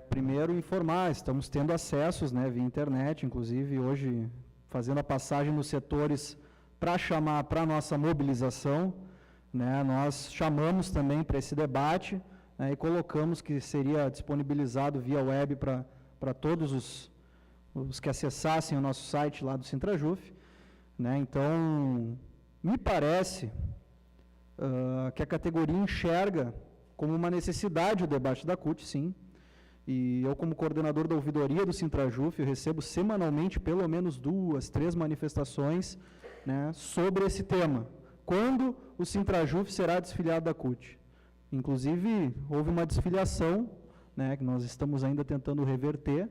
Primeiro, informar, estamos tendo acessos, né, via internet, inclusive hoje fazendo a passagem nos setores para chamar para a nossa mobilização, né, nós chamamos também para esse debate, né, e colocamos que seria disponibilizado via web para todos os que acessassem o nosso site lá do Sintrajuf, né. Então, me parece que a categoria enxerga como uma necessidade o debate da CUT, sim. E eu, como coordenador da ouvidoria do Sintrajuf, eu recebo semanalmente pelo menos 2, 3 manifestações, né, sobre esse tema. Quando o Sintrajuf será desfiliado da CUT? Inclusive, houve uma desfiliação, né, que nós estamos ainda tentando reverter,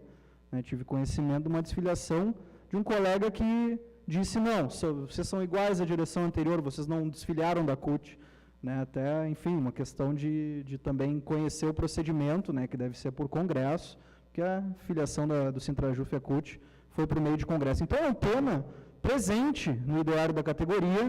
né, tive conhecimento de uma desfiliação de um colega que disse, não, vocês são iguais à direção anterior, vocês não desfiliaram da CUT. Né, até, enfim, uma questão de também conhecer o procedimento, né, que deve ser por congresso, que a filiação do Sintrajuf à CUT foi por meio de congresso. Então, é um tema presente no ideário da categoria,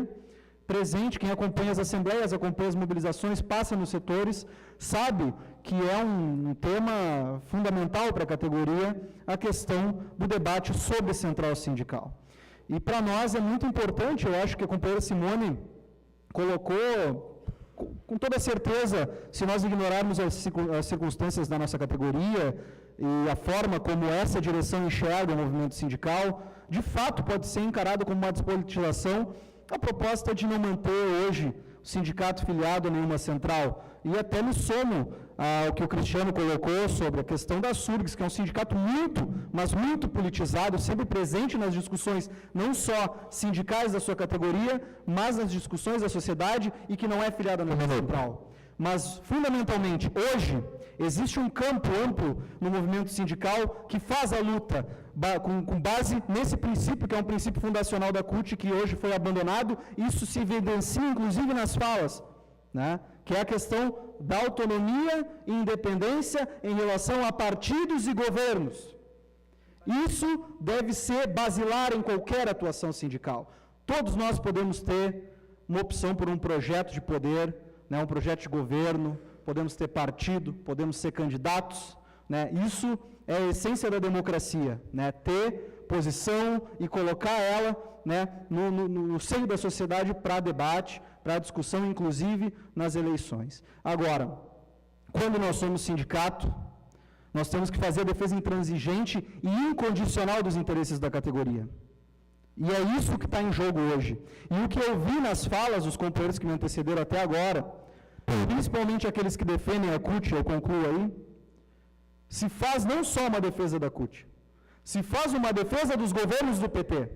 presente, quem acompanha as assembleias, acompanha as mobilizações, passa nos setores, sabe que é um tema fundamental para a categoria, a questão do debate sobre central sindical. E para nós é muito importante, eu acho que a companheira Simone colocou, com toda certeza, se nós ignorarmos as circunstâncias da nossa categoria e a forma como essa direção enxerga o movimento sindical, de fato pode ser encarado como uma despolitização a proposta de não manter hoje o sindicato filiado a nenhuma central. E até me somo ao que o Cristiano colocou sobre a questão da SURGS, que é um sindicato muito, mas muito politizado, sempre presente nas discussões, não só sindicais da sua categoria, mas nas discussões da sociedade e que não é filiado a nenhuma central. Mas, fundamentalmente, hoje, existe um campo amplo no movimento sindical que faz a luta com base nesse princípio, que é um princípio fundacional da CUT, que hoje foi abandonado. Isso se evidencia, inclusive, nas falas, né? Que é a questão da autonomia e independência em relação a partidos e governos. Isso deve ser basilar em qualquer atuação sindical. Todos nós podemos ter uma opção por um projeto de poder, né, um projeto de governo, podemos ter partido, podemos ser candidatos, né, isso é a essência da democracia, né, ter posição e colocar ela, né, no seio da sociedade para debate, para discussão, inclusive nas eleições. Agora, quando nós somos sindicato, nós temos que fazer a defesa intransigente e incondicional dos interesses da categoria. E é isso que está em jogo hoje. E o que eu vi nas falas dos companheiros que me antecederam até agora, principalmente aqueles que defendem a CUT, eu concluo aí, se faz não só uma defesa da CUT, se faz uma defesa dos governos do PT.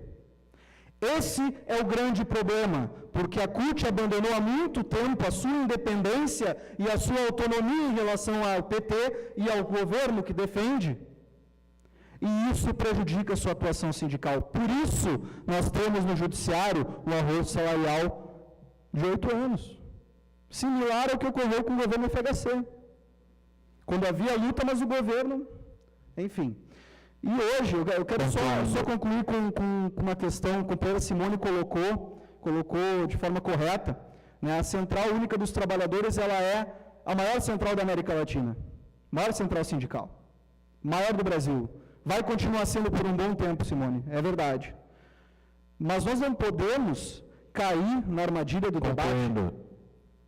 Esse é o grande problema, porque a CUT abandonou há muito tempo a sua independência e a sua autonomia em relação ao PT e ao governo que defende. E isso prejudica a sua atuação sindical. Por isso, nós temos no judiciário um arrojo salarial de 8 anos. Similar ao que ocorreu com o governo FHC. Quando havia luta, mas o governo... Enfim. E hoje, eu quero só concluir com uma questão que a companheira Simone colocou de forma correta. Né? A Central Única dos Trabalhadores, ela é a maior central da América Latina. Maior central sindical. Maior do Brasil. Vai continuar sendo por um bom tempo, Simone, é verdade. Mas nós não podemos cair na armadilha do debate.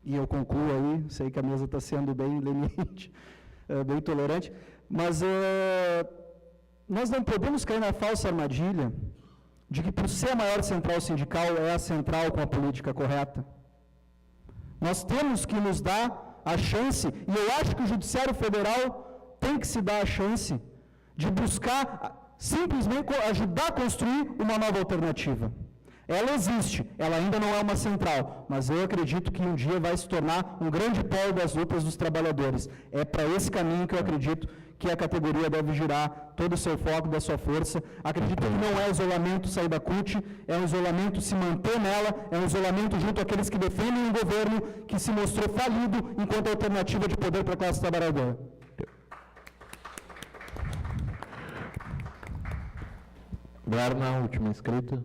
E eu concluo aí, sei que a mesa está sendo bem leniente, bem tolerante, mas nós não podemos cair na falsa armadilha de que, por ser a maior central sindical, é a central com a política correta. Nós temos que nos dar a chance, e eu acho que o Judiciário Federal tem que se dar a chance de buscar, simplesmente ajudar a construir uma nova alternativa. Ela existe, ela ainda não é uma central, mas eu acredito que um dia vai se tornar um grande polo das lutas dos trabalhadores. É para esse caminho que eu acredito que a categoria deve girar todo o seu foco, da sua força. Acredito que não é isolamento sair da CUT, é um isolamento se manter nela, é um isolamento junto àqueles que defendem um governo que se mostrou falido enquanto alternativa de poder para a classe trabalhadora. Berna, última inscrita.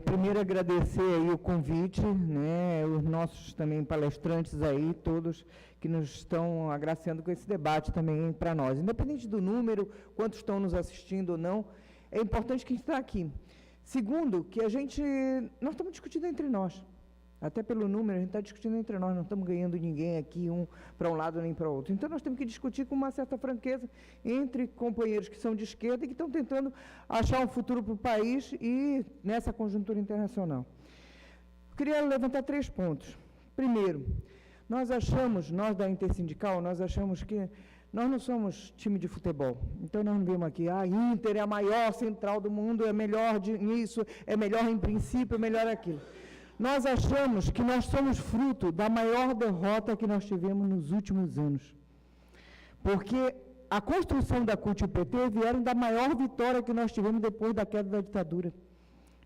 Primeiro agradecer aí o convite, né, os nossos também palestrantes aí, todos que nos estão agraciando com esse debate também para nós. Independente do número, quantos estão nos assistindo ou não, é importante que a gente está aqui. Segundo, que nós estamos discutindo entre nós. Até pelo número, a gente está discutindo entre nós, não estamos ganhando ninguém aqui, um para um lado nem para o outro. Então, nós temos que discutir com uma certa franqueza entre companheiros que são de esquerda e que estão tentando achar um futuro para o país e nessa conjuntura internacional. Eu queria levantar 3 pontos. Primeiro, nós da Intersindical, nós achamos que nós não somos time de futebol. Então, nós não vemos aqui, a Inter é a maior central do mundo, é melhor nisso, é melhor em princípio, é melhor aquilo. Nós achamos que nós somos fruto da maior derrota que nós tivemos nos últimos anos. Porque a construção da CUT e o PT vieram da maior vitória que nós tivemos depois da queda da ditadura.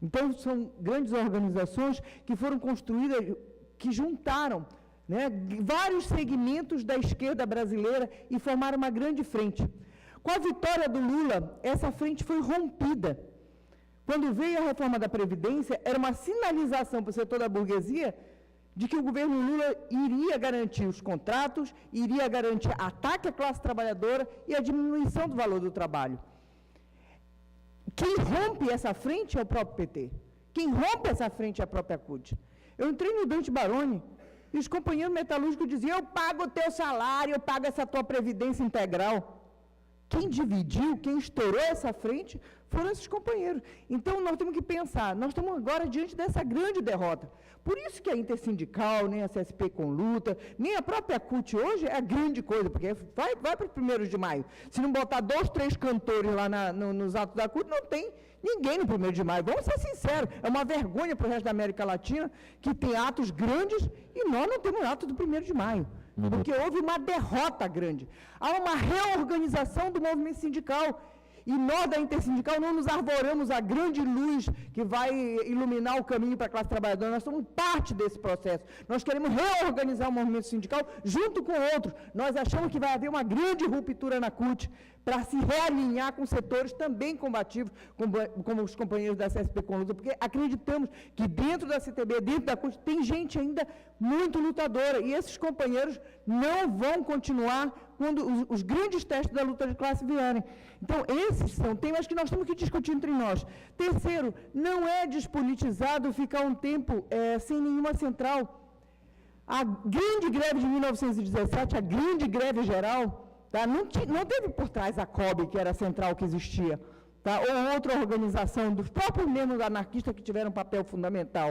Então, são grandes organizações que foram construídas, que juntaram, né, vários segmentos da esquerda brasileira e formaram uma grande frente. Com a vitória do Lula, essa frente foi rompida. Quando veio a reforma da Previdência, era uma sinalização para o setor da burguesia de que o governo Lula iria garantir os contratos, iria garantir ataque à classe trabalhadora e a diminuição do valor do trabalho. Quem rompe essa frente é o próprio PT. Quem rompe essa frente é a própria CUT. Eu entrei no Dante Baroni e os companheiros metalúrgicos diziam: eu pago o teu salário, eu pago essa tua previdência integral. Quem dividiu, quem estourou essa frente, foram esses companheiros. Então, nós temos que pensar, nós estamos agora diante dessa grande derrota. Por isso que a Intersindical, nem a CSP com luta, nem a própria CUT hoje é a grande coisa, porque vai para os 1º de maio. Se não botar 2, 3 cantores lá nos atos da CUT, não tem ninguém no 1º de maio. Vamos ser sinceros, é uma vergonha para o resto da América Latina que tem atos grandes e nós não temos atos do 1º de maio. Porque houve uma derrota grande. Há uma reorganização do movimento sindical. E nós, da Intersindical, não nos arvoramos a grande luz que vai iluminar o caminho para a classe trabalhadora. Nós somos parte desse processo. Nós queremos reorganizar o movimento sindical junto com outros. Nós achamos que vai haver uma grande ruptura na CUT para se realinhar com setores também combativos, como os companheiros da CSP com luta, porque acreditamos que dentro da CTB, dentro da CUT, tem gente ainda muito lutadora. E esses companheiros não vão continuar quando os grandes testes da luta de classe vierem. Então, esses são temas que nós temos que discutir entre nós. Terceiro, não é despolitizado ficar um tempo sem nenhuma central. A grande greve de 1917, a grande greve geral, tá, não teve por trás a COB, que era a central que existia, tá, ou outra organização, dos próprios membros anarquistas que tiveram um papel fundamental.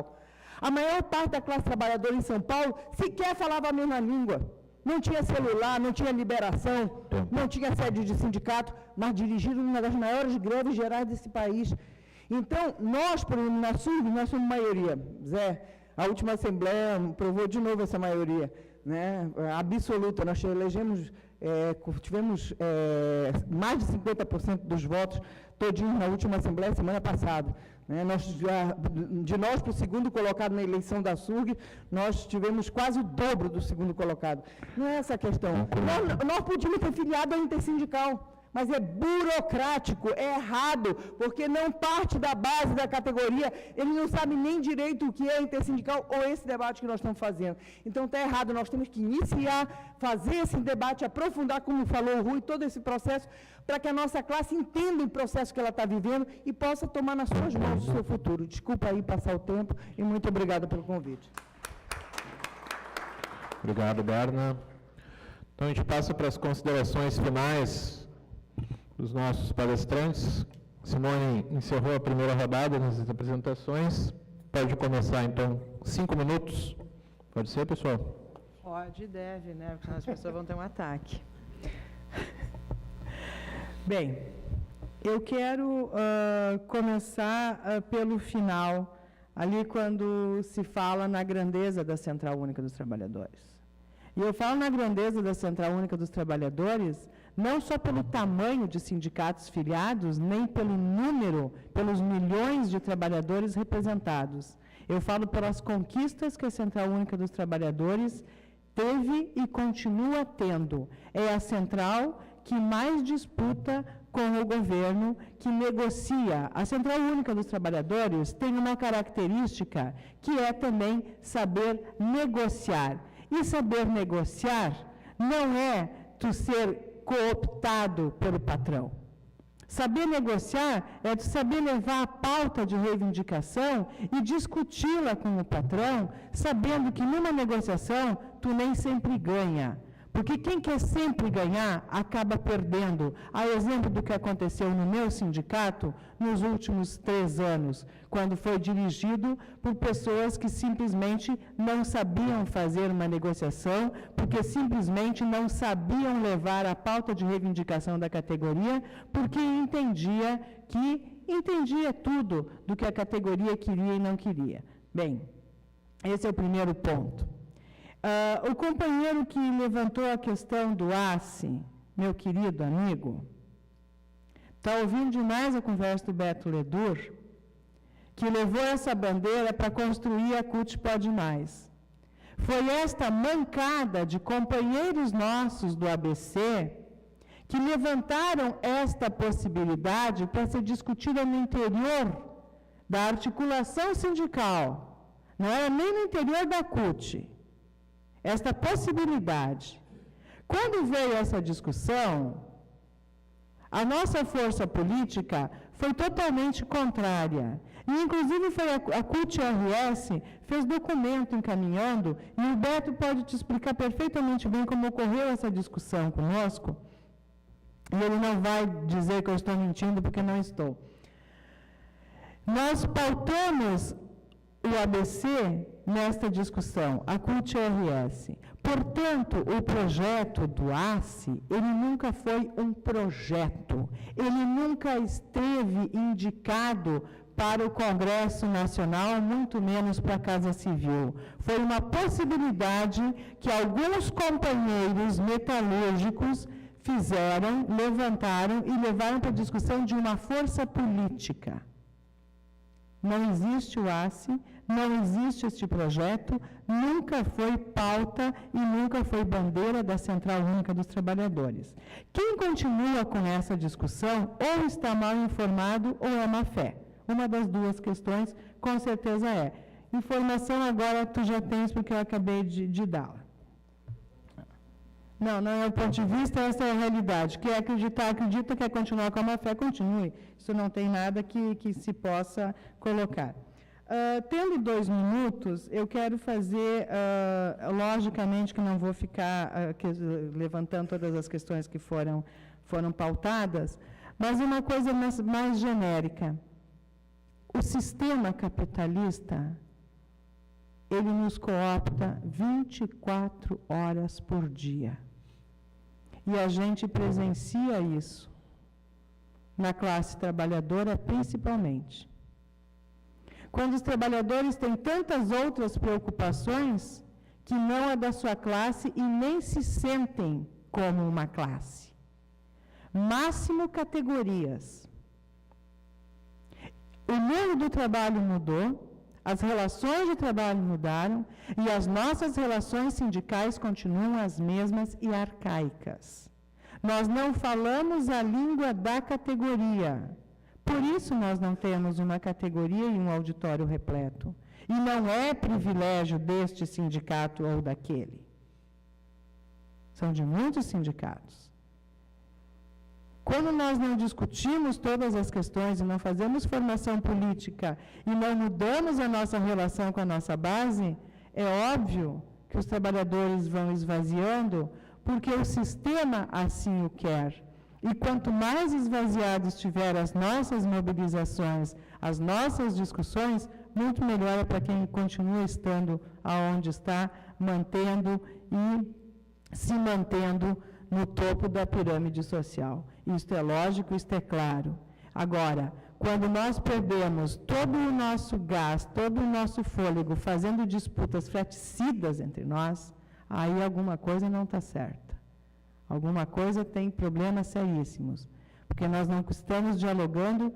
A maior parte da classe trabalhadora em São Paulo sequer falava a mesma língua. Não tinha celular, não tinha liberação, não tinha sede de sindicato, mas dirigiram uma das maiores greves gerais desse país. Então, nós, por exemplo, na SURB, nós somos maioria. Zé, a última Assembleia provou de novo essa maioria, né, absoluta. Nós elegemos, tivemos mais de 50% dos votos todinhos na última Assembleia semana passada. Né, de nós para o segundo colocado na eleição da SURG, nós tivemos quase o dobro do segundo colocado. Não é essa a questão. Nós podíamos ter filiado à Intersindical, mas é burocrático, é errado, porque não parte da base da categoria, eles não sabem nem direito o que é intersindical ou esse debate que nós estamos fazendo. Então está errado, nós temos que iniciar, fazer esse debate, aprofundar, como falou o Rui, todo esse processo, para que a nossa classe entenda o processo que ela está vivendo e possa tomar nas suas mãos o seu futuro. Desculpa aí passar o tempo e muito obrigada pelo convite. Obrigado, Berna. Então a gente passa para as considerações finais dos nossos palestrantes. Simone encerrou a primeira rodada nas apresentações. Pode começar, então, 5 minutos. Pode ser, pessoal? Pode e deve, né? Porque senão as pessoas vão ter um ataque. Bem, eu quero começar pelo final, ali quando se fala na grandeza da Central Única dos Trabalhadores. E eu falo na grandeza da Central Única dos Trabalhadores não só pelo tamanho de sindicatos filiados, nem pelo número, pelos milhões de trabalhadores representados. Eu falo pelas conquistas que a Central Única dos Trabalhadores teve e continua tendo. É a central que mais disputa com o governo, que negocia. A Central Única dos Trabalhadores tem uma característica que é também saber negociar. E saber negociar não é tu ser cooptado pelo patrão. Saber negociar é tu saber levar a pauta de reivindicação e discuti-la com o patrão, sabendo que numa negociação tu nem sempre ganha. Porque quem quer sempre ganhar, acaba perdendo. A exemplo do que aconteceu no meu sindicato nos últimos 3 anos, quando foi dirigido por pessoas que simplesmente não sabiam fazer uma negociação, porque simplesmente não sabiam levar a pauta de reivindicação da categoria, porque entendia tudo do que a categoria queria e não queria. Bem, esse é o primeiro ponto. O companheiro que levantou a questão do ACE, meu querido amigo, está ouvindo demais a conversa do Beto Ledur, que levou essa bandeira para construir a CUT Pode Mais. Foi esta mancada de companheiros nossos do ABC que levantaram esta possibilidade para ser discutida no interior da articulação sindical, não era nem no interior da CUT. Esta possibilidade. Quando veio essa discussão, a nossa força política foi totalmente contrária. E, inclusive, foi a CUT-RS fez documento encaminhando, e o Beto pode te explicar perfeitamente bem como ocorreu essa discussão conosco, e ele não vai dizer que eu estou mentindo, porque não estou. Nós pautamos o ABC nesta discussão, a CUT-RS. Portanto, o projeto do ACE, ele nunca foi um projeto, ele nunca esteve indicado para o Congresso Nacional, muito menos para a Casa Civil. Foi uma possibilidade que alguns companheiros metalúrgicos fizeram, levantaram e levaram para a discussão de uma força política. Não existe o ACE, não existe este projeto, nunca foi pauta e nunca foi bandeira da Central Única dos Trabalhadores. Quem continua com essa discussão ou está mal informado ou é má fé. Uma das duas questões, com certeza é. Informação agora tu já tens porque eu acabei de dá-la. Não é o ponto de vista, essa é a realidade. Quer acreditar, acredita, quer continuar com a má fé, continue. Isso não tem nada que se possa colocar. Tendo 2 minutos, eu quero fazer, logicamente que não vou ficar levantando todas as questões que foram pautadas, mas uma coisa mais genérica. O sistema capitalista, ele nos coopta 24 horas por dia. E a gente presencia isso, na classe trabalhadora principalmente. Quando os trabalhadores têm tantas outras preocupações que não é da sua classe e nem se sentem como uma classe. Máximo categorias. O mundo do trabalho mudou, as relações de trabalho mudaram e as nossas relações sindicais continuam as mesmas e arcaicas. Nós não falamos a língua da categoria. Por isso nós não temos uma categoria e um auditório repleto. E não é privilégio deste sindicato ou daquele. São de muitos sindicatos. Quando nós não discutimos todas as questões e não fazemos formação política e não mudamos a nossa relação com a nossa base, é óbvio que os trabalhadores vão esvaziando, porque o sistema assim o quer. E quanto mais esvaziado estiver as nossas mobilizações, as nossas discussões, muito melhor é para quem continua estando aonde está, mantendo e se mantendo no topo da pirâmide social. Isto é lógico, isto é claro. Agora, quando nós perdemos todo o nosso gás, todo o nosso fôlego, fazendo disputas fraticidas entre nós, aí alguma coisa não está certa. Alguma coisa tem problemas seríssimos. Porque nós não estamos dialogando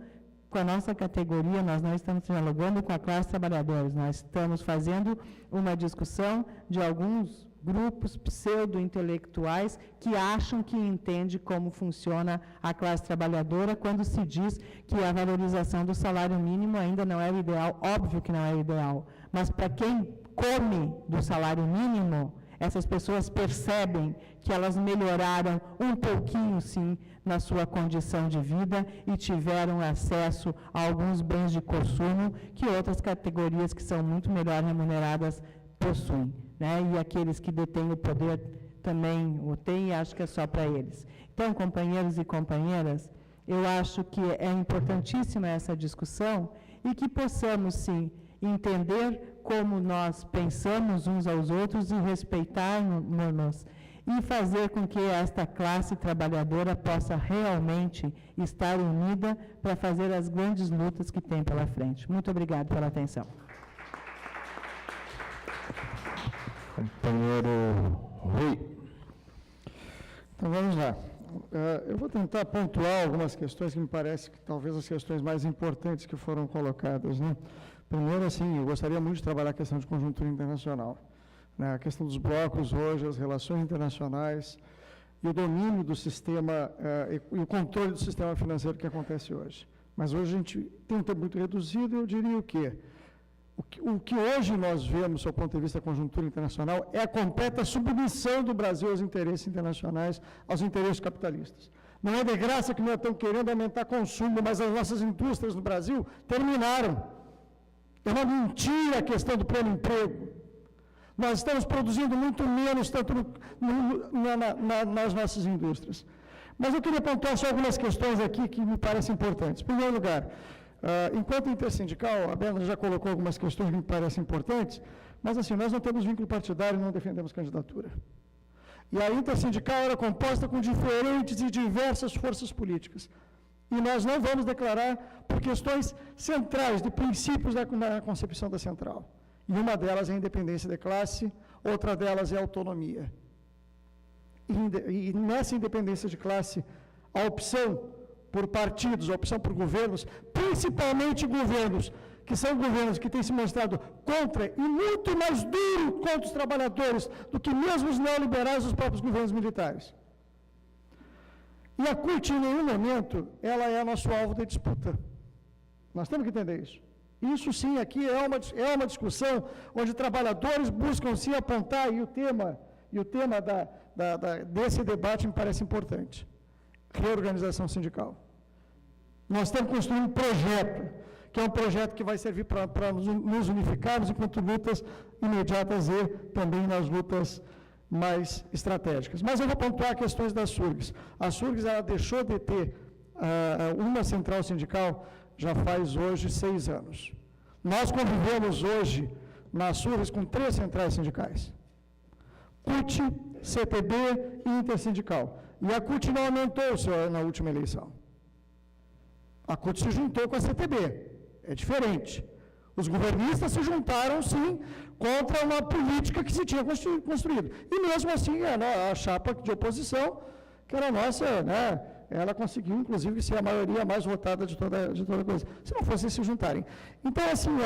com a nossa categoria, nós não estamos dialogando com a classe trabalhadora, nós estamos fazendo uma discussão de alguns grupos pseudo-intelectuais que acham que entende como funciona a classe trabalhadora quando se diz que a valorização do salário mínimo ainda não é o ideal. Óbvio que não é o ideal, mas para quem come do salário mínimo, essas pessoas percebem que elas melhoraram um pouquinho, sim, na sua condição de vida e tiveram acesso a alguns bens de consumo que outras categorias que são muito melhor remuneradas possuem, né? E aqueles que detêm o poder também o têm e acho que é só para eles. Então, companheiros e companheiras, eu acho que é importantíssima essa discussão e que possamos, sim, entender como nós pensamos uns aos outros e respeitarmos e fazer com que esta classe trabalhadora possa realmente estar unida para fazer as grandes lutas que tem pela frente. Muito obrigado pela atenção. Companheiro Rui. Então, vamos lá. Eu vou tentar pontuar algumas questões que me parece que talvez as questões mais importantes que foram colocadas, né? Primeiro, assim, eu gostaria muito de trabalhar a questão de conjuntura internacional, né? A questão dos blocos hoje, as relações internacionais e o domínio do sistema e o controle do sistema financeiro que acontece hoje. Mas hoje a gente tem um tempo muito reduzido e eu diria o quê? O que hoje nós vemos, do ponto de vista da conjuntura internacional, é a completa submissão do Brasil aos interesses internacionais, aos interesses capitalistas. Não é de graça que nós estamos querendo aumentar consumo, mas as nossas indústrias no Brasil terminaram. É uma mentira a questão do pleno emprego. Nós estamos produzindo muito menos, tanto nas nossas indústrias. Mas eu queria pontuar só algumas questões aqui que me parecem importantes. Em primeiro lugar, enquanto intersindical, a Berna já colocou algumas questões que me parecem importantes, mas assim, nós não temos vínculo partidário e não defendemos candidatura. E a intersindical era composta com diferentes e diversas forças políticas. E nós não vamos declarar por questões centrais, de princípios na concepção da central. E uma delas é a independência de classe, outra delas é a autonomia. E nessa independência de classe, a opção por partidos, a opção por governos, principalmente governos, que são governos que têm se mostrado contra e muito mais duro contra os trabalhadores do que mesmo os neoliberais dos próprios governos militares. E a CUT, em nenhum momento, ela é nosso alvo de disputa. Nós temos que entender isso. Isso, sim, aqui é uma discussão onde trabalhadores buscam se apontar, e o tema desse debate me parece importante. Reorganização sindical. Nós estamos construindo um projeto, que é um projeto que vai servir para nos unificarmos enquanto lutas imediatas e também nas lutas mais estratégicas. Mas eu vou pontuar questões das SURGs. A SURGs, ela deixou de ter uma central sindical já faz hoje 6 anos. Nós convivemos hoje nas SURGs com 3 centrais sindicais. CUT, CTB e Intersindical. E a CUT não aumentou na última eleição. A CUT se juntou com a CTB. É diferente. Os governistas se juntaram, sim, contra uma política que se tinha construído. E mesmo assim, a chapa de oposição, que era nossa, né, ela conseguiu, inclusive, ser a maioria mais votada de toda coisa. Se não fosse se juntarem. Então, assim,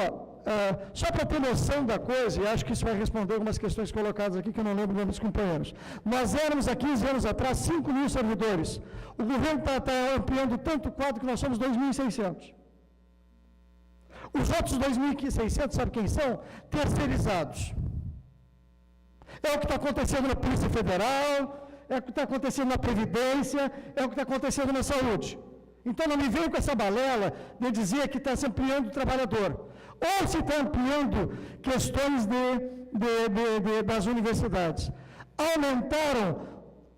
só para ter noção da coisa, e acho que isso vai responder algumas questões colocadas aqui, que eu não lembro o nome dos companheiros. Nós éramos, há 15 anos atrás, 5 mil servidores. O governo está ampliando tanto o quadro que nós somos 2.600. Os outros 2.600, sabe quem são? Terceirizados. É o que está acontecendo na Polícia Federal, é o que está acontecendo na Previdência, é o que está acontecendo na saúde. Então não me venham com essa balela de dizer que está se ampliando o trabalhador. Ou se está ampliando questões das universidades. Aumentaram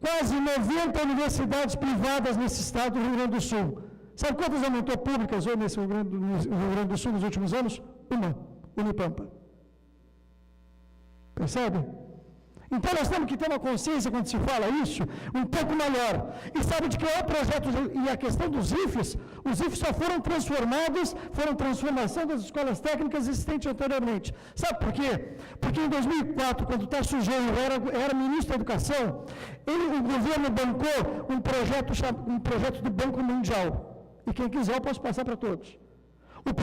quase 90 universidades privadas nesse estado do Rio Grande do Sul. Sabe quantas aumentou públicas hoje nesse Rio Grande do Sul nos últimos anos? Uma, Unipampa. Percebe? Então nós temos que ter uma consciência, quando se fala isso, um pouco maior. E sabe de que é o projeto, e a questão dos IFES, os IFES só foram transformados, foram transformação das escolas técnicas existentes anteriormente. Sabe por quê? Porque em 2004, quando o Tarso Genro era ministro da Educação, o governo bancou um projeto do Banco Mundial. E quem quiser eu posso passar para todos. O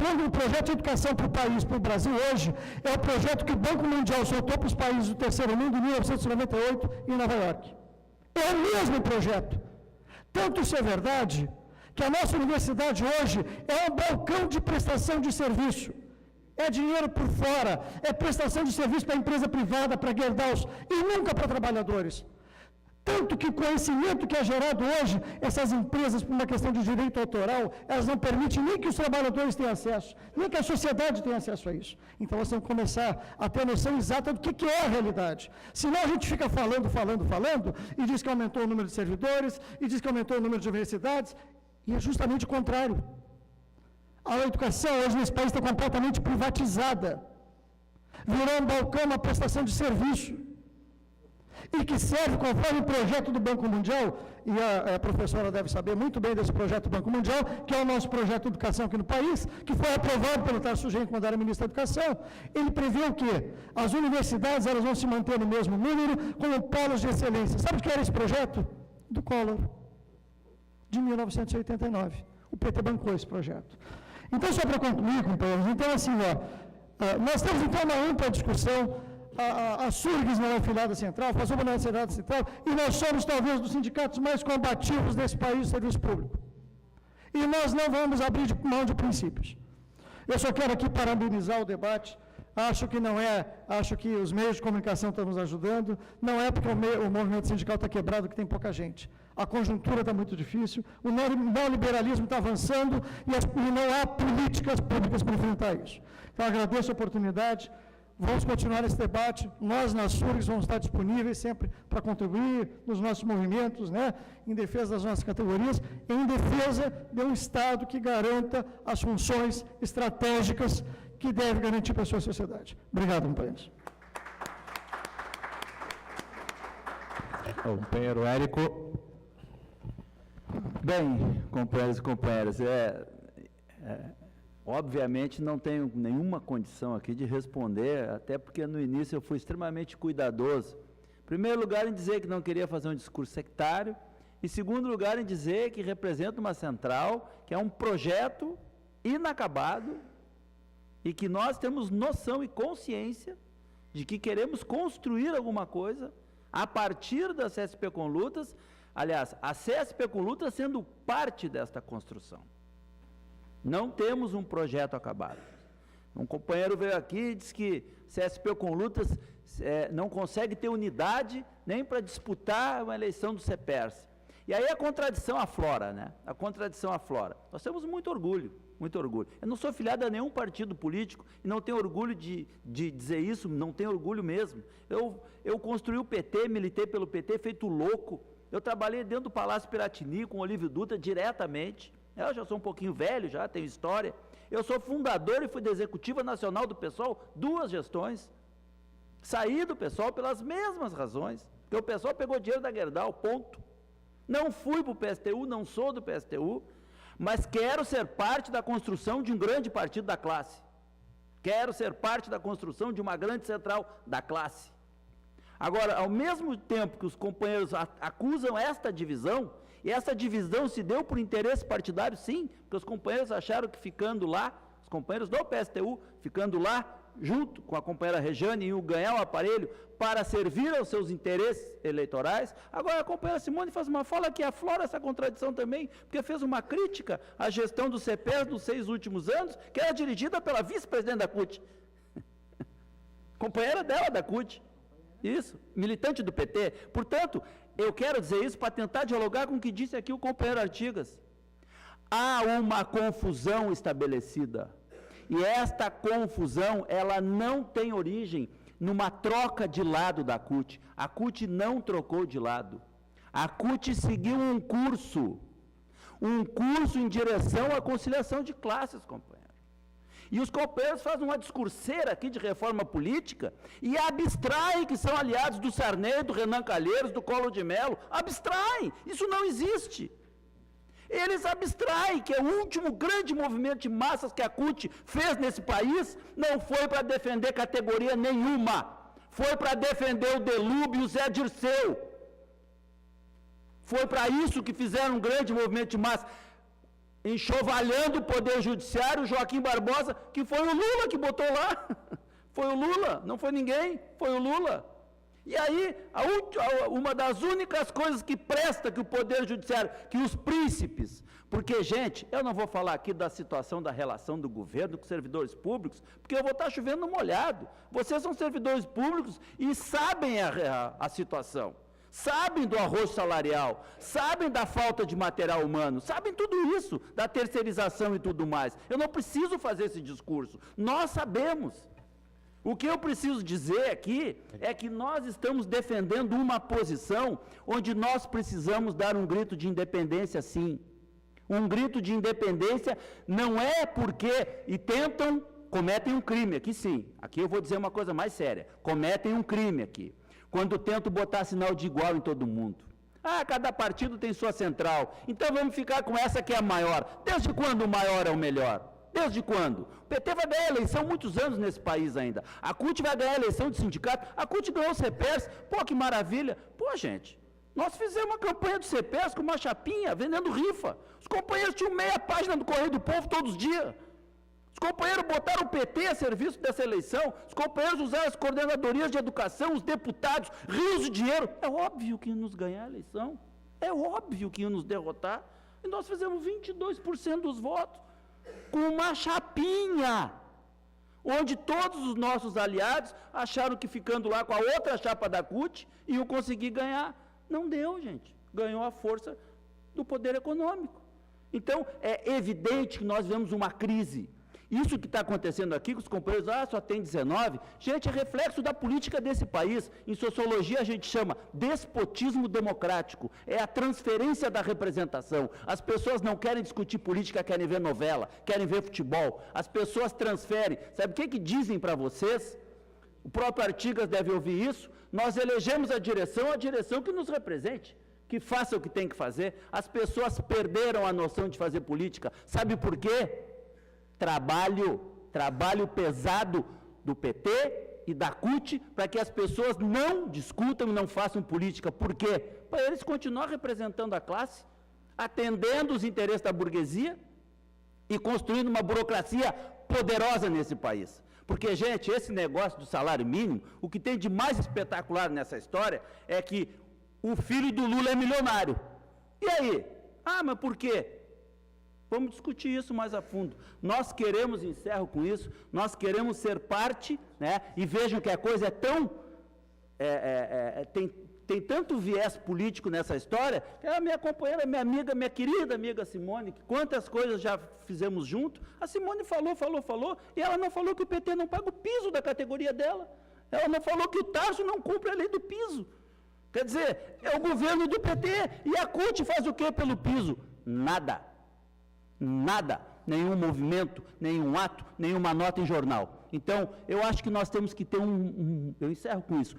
plano de projeto de educação para o país, para o Brasil hoje, é o projeto que o Banco Mundial soltou para os países do terceiro mundo em 1998 em Nova York. É o mesmo projeto. Tanto isso é verdade, que a nossa universidade hoje é um balcão de prestação de serviço. É dinheiro por fora, é prestação de serviço para a empresa privada, para Gerdau, e nunca para trabalhadores. Tanto que o conhecimento que é gerado hoje, essas empresas, por uma questão de direito autoral, elas não permitem nem que os trabalhadores tenham acesso, nem que a sociedade tenha acesso a isso. Então, nós temos que começar a ter a noção exata do que é a realidade. Senão, a gente fica falando, e diz que aumentou o número de servidores, e diz que aumentou o número de universidades, e é justamente o contrário. A educação hoje nesse país está completamente privatizada. Virou um balcão, uma prestação de serviço. E que serve conforme o projeto do Banco Mundial, e a professora deve saber muito bem desse projeto do Banco Mundial, que é o nosso projeto de educação aqui no país, que foi aprovado pelo Tarso Genro quando era ministro da Educação. Ele prevê o quê? As universidades elas vão se manter no mesmo número, como polos de excelência. Sabe o que era esse projeto? Do Collor, de 1989. O PT bancou esse projeto. Então, só para concluir, companheiros, então assim, nós temos então uma ampla discussão. A SURGS não é afiliada central, a FASUBA não é afiliada central, e nós somos talvez dos sindicatos mais combativos desse país do serviço público. E nós não vamos abrir mão de princípios. Eu só quero aqui parabenizar o debate. Acho que os meios de comunicação estão nos ajudando. Não é porque o movimento sindical está quebrado que tem pouca gente. A conjuntura está muito difícil, o neoliberalismo está avançando e não há políticas públicas para enfrentar isso. Então, agradeço a oportunidade. Vamos continuar esse debate. Nós, na SURGS, vamos estar disponíveis sempre para contribuir nos nossos movimentos, né, em defesa das nossas categorias, em defesa de um Estado que garanta as funções estratégicas que deve garantir para a sua sociedade. Obrigado, companheiros. Companheiro Érico. Bem, companheiros e companheiras, obviamente não tenho nenhuma condição aqui de responder, até porque no início eu fui extremamente cuidadoso. Em primeiro lugar, em dizer que não queria fazer um discurso sectário. Em segundo lugar, em dizer que representa uma central, que é um projeto inacabado e que nós temos noção e consciência de que queremos construir alguma coisa a partir da CSP com Lutas, aliás, a CSP com Lutas sendo parte desta construção. Não temos um projeto acabado. Um companheiro veio aqui e disse que CSP com Lutas não consegue ter unidade nem para disputar uma eleição do CEPERS. E aí a contradição aflora, né? A contradição aflora. Nós temos muito orgulho, muito orgulho. Eu não sou filiado a nenhum partido político e não tenho orgulho de dizer isso, não tenho orgulho mesmo. Eu construí o PT, militei pelo PT, feito louco. Eu trabalhei dentro do Palácio Piratini com Olívio Dutra diretamente. Eu já sou um pouquinho velho, já tenho história. Eu sou fundador e fui da Executiva Nacional do PSOL 2 gestões. Saí do PSOL pelas mesmas razões, porque o PSOL pegou dinheiro da Gerdau, ponto. Não fui para o PSTU, não sou do PSTU, mas quero ser parte da construção de um grande partido da classe. Quero ser parte da construção de uma grande central da classe. Agora, ao mesmo tempo que os companheiros acusam esta divisão, e essa divisão se deu por interesse partidário, sim, porque os companheiros acharam que ficando lá, os companheiros do PSTU, ficando lá, junto com a companheira Rejane, iam ganhar o aparelho para servir aos seus interesses eleitorais. Agora a companheira Simone faz uma fala que aflora essa contradição também, porque fez uma crítica à gestão do CEPERS dos 6 últimos anos, que era dirigida pela vice-presidente da CUT. Companheira dela da CUT. Isso, militante do PT. Portanto, eu quero dizer isso para tentar dialogar com o que disse aqui o companheiro Artigas. Há uma confusão estabelecida. E esta confusão, ela não tem origem numa troca de lado da CUT. A CUT não trocou de lado. A CUT seguiu um curso em direção à conciliação de classes, companheiro. E os companheiros fazem uma discurseira aqui de reforma política e abstraem que são aliados do Sarney, do Renan Calheiros, do Collor de Mello. Abstraem. Isso não existe. Eles abstraem que o último grande movimento de massas que a CUT fez nesse país não foi para defender categoria nenhuma. Foi para defender o Delúbio e o Zé Dirceu. Foi para isso que fizeram um grande movimento de massa. enxovalhando o Poder Judiciário, Joaquim Barbosa, que foi o Lula que botou lá. Foi o Lula, não foi ninguém, foi o Lula. E aí, uma das únicas coisas que presta que o Poder Judiciário, que os príncipes, porque, gente, eu não vou falar aqui da situação da relação do governo com servidores públicos, porque eu vou estar chovendo no molhado. Vocês são servidores públicos e sabem a situação, sabem do arroz salarial, sabem da falta de material humano, sabem tudo isso, da terceirização e tudo mais. Eu não preciso fazer esse discurso, nós sabemos. O que eu preciso dizer aqui é que nós estamos defendendo uma posição onde nós precisamos dar um grito de independência, sim. Um grito de independência não é porque cometem um crime aqui, sim. Aqui eu vou dizer uma coisa mais séria. Cometem um crime aqui. Quando tentam botar sinal de igual em todo mundo. Ah, cada partido tem sua central. Então vamos ficar com essa que é a maior. Desde quando o maior é o melhor? Desde quando? O PT vai ganhar eleição muitos anos nesse país ainda. A CUT vai ganhar eleição de sindicato. A CUT ganhou os CPERS. Pô, que maravilha. Pô, gente, nós fizemos uma campanha do CPERS com uma chapinha, vendendo rifa. Os companheiros tinham meia página do Correio do Povo todos os dias. Os companheiros botaram o PT a serviço dessa eleição. Os companheiros usaram as coordenadorias de educação, os deputados, rios de dinheiro. É óbvio que iam nos ganhar a eleição. É óbvio que iam nos derrotar. E nós fizemos 22% dos votos. Com uma chapinha, onde todos os nossos aliados acharam que ficando lá com a outra chapa da CUT iam conseguir ganhar. Não deu, gente. Ganhou a força do poder econômico. Então, é evidente que nós vivemos uma crise. Isso que está acontecendo aqui, que os companheiros, só tem 19, gente, é reflexo da política desse país. Em sociologia a gente chama despotismo democrático, é a transferência da representação. As pessoas não querem discutir política, querem ver novela, querem ver futebol. As pessoas transferem. Sabe o que dizem para vocês? O próprio Artigas deve ouvir isso. Nós elegemos a direção que nos represente, que faça o que tem que fazer. As pessoas perderam a noção de fazer política. Sabe por quê? Trabalho pesado do PT e da CUT para que as pessoas não discutam e não façam política. Por quê? Para eles continuar representando a classe, atendendo os interesses da burguesia e construindo uma burocracia poderosa nesse país. Porque, gente, esse negócio do salário mínimo, o que tem de mais espetacular nessa história é que o filho do Lula é milionário. E aí? Mas por quê? Vamos discutir isso mais a fundo. Nós queremos, encerro com isso, nós queremos ser parte, né? E vejam que a coisa é tão... tem tanto viés político nessa história, que a minha companheira, minha amiga, minha querida amiga Simone, que quantas coisas já fizemos junto, a Simone falou, e ela não falou que o PT não paga o piso da categoria dela. Ela não falou que o Tarso não cumpre a lei do piso. Quer dizer, é o governo do PT, e a CUT faz o que pelo piso? Nada. Nada, nenhum movimento, nenhum ato, nenhuma nota em jornal. Então, eu acho que nós temos que ter eu encerro com isso,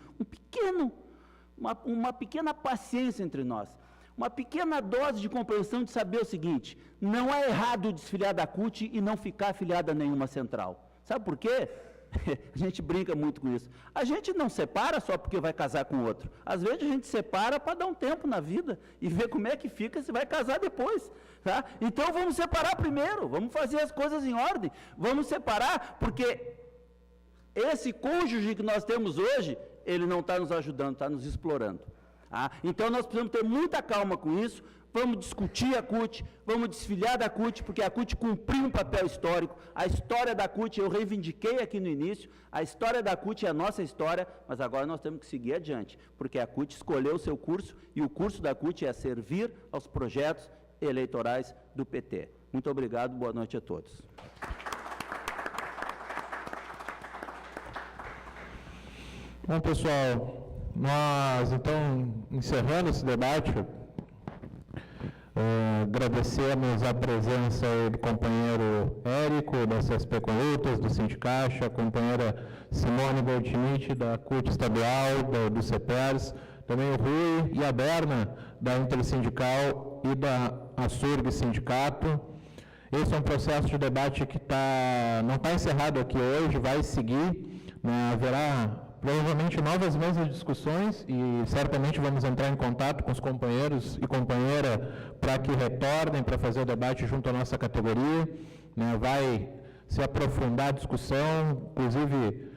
uma pequena paciência entre nós, uma pequena dose de compreensão de saber o seguinte: não é errado desfiliar da CUT e não ficar afiliado a nenhuma central. Sabe por quê? A gente brinca muito com isso. A gente não separa só porque vai casar com outro. Às vezes a gente separa para dar um tempo na vida e ver como é que fica se vai casar depois. Tá? Então vamos separar primeiro, vamos fazer as coisas em ordem. Vamos separar porque esse cônjuge que nós temos hoje, ele não está nos ajudando, está nos explorando. Tá? Então nós precisamos ter muita calma com isso. Vamos discutir a CUT, vamos desfiliar da CUT, porque a CUT cumpriu um papel histórico. A história da CUT, eu reivindiquei aqui no início, a história da CUT é a nossa história, mas agora nós temos que seguir adiante, porque a CUT escolheu o seu curso, e o curso da CUT é servir aos projetos eleitorais do PT. Muito obrigado, boa noite a todos. Bom, pessoal, nós, então, encerrando esse debate, agradecemos a presença do companheiro Érico, da CSP Conlutas, do Sindicaixa, a companheira Simone Goldschmidt, da CUT Estadual, do CPERS, também o Rui e a Berna, da Intersindical e da ASURG Sindicato. Esse é um processo de debate que não está encerrado aqui hoje, vai seguir, né? Haverá provavelmente novas mesas de discussões e certamente vamos entrar em contato com os companheiros e companheira para que retornem para fazer o debate junto à nossa categoria, né? Vai se aprofundar a discussão, inclusive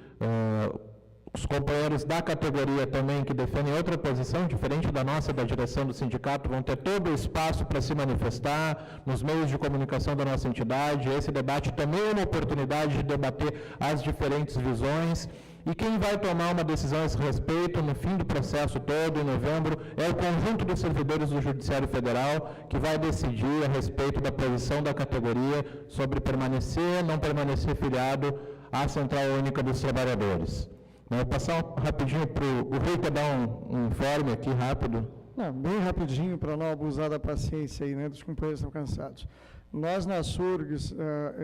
os companheiros da categoria também que defendem outra posição, diferente da nossa, da direção do sindicato, vão ter todo o espaço para se manifestar nos meios de comunicação da nossa entidade. Esse debate também é uma oportunidade de debater as diferentes visões. E quem vai tomar uma decisão a esse respeito no fim do processo todo, em novembro, é o conjunto dos servidores do Judiciário Federal, que vai decidir a respeito da posição da categoria sobre permanecer ou não permanecer filiado à Central Única dos Trabalhadores. Vou passar rapidinho para o Rui, para dar um informe aqui rápido. Não, bem rapidinho, para não abusar da paciência aí, né, dos companheiros que estão cansados. Nós, na SURGS,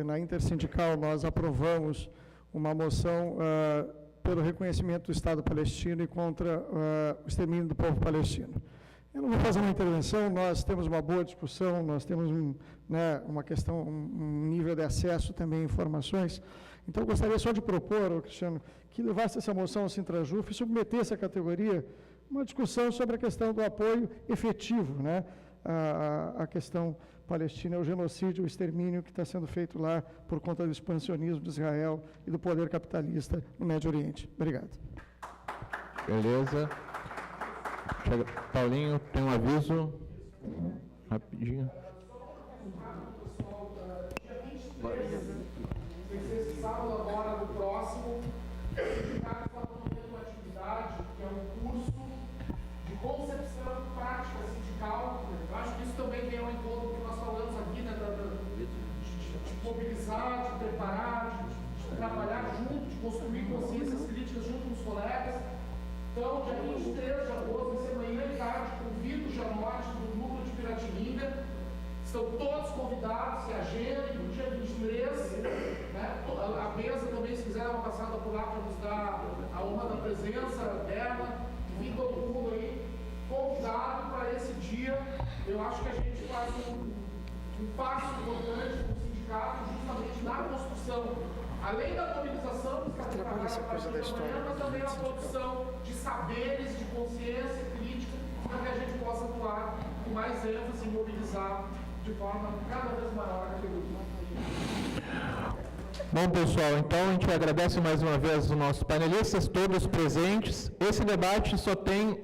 na Intersindical, nós aprovamos uma moção pelo reconhecimento do Estado palestino e contra o extermínio do povo palestino. Eu não vou fazer uma intervenção, nós temos uma boa discussão, nós temos uma questão, um nível de acesso também a informações. Então, eu gostaria só de propor, Cristiano, que levasse essa moção ao Sintrajuf e submetesse à categoria uma discussão sobre a questão do apoio efetivo, né, à questão palestina, ao genocídio, o extermínio que está sendo feito lá por conta do expansionismo de Israel e do poder capitalista no Médio Oriente. Obrigado. Beleza. Paulinho, tem um aviso? Rapidinho. Sábado agora, no próximo, o sindicato está promovendo uma atividade que é um curso de concepção prática sindical. Eu acho que isso também vem ao encontro do que nós falamos aqui, né, de mobilizar, de preparar, de trabalhar junto, de construir consciências críticas junto com os colegas. Então, dia 23 de agosto, vai ser manhã e tarde, convido o Janote do núcleo de Piratininga. Estão todos convidados, se agendem no dia 23, né? A mesa também, se quiser dar uma passada por lá para nos dar a honra da presença dela, e todo mundo aí convidado para esse dia. Eu acho que a gente faz um passo importante com o sindicato, justamente na construção, além da mobilização que está preparada a partir da manhã, mas também a produção de saberes, de consciência crítica, para que a gente possa atuar com mais ênfase e mobilizar de forma cada vez maior a categoria. Bom, pessoal, então a gente agradece mais uma vez os nossos panelistas, todos presentes. Esse debate só tem,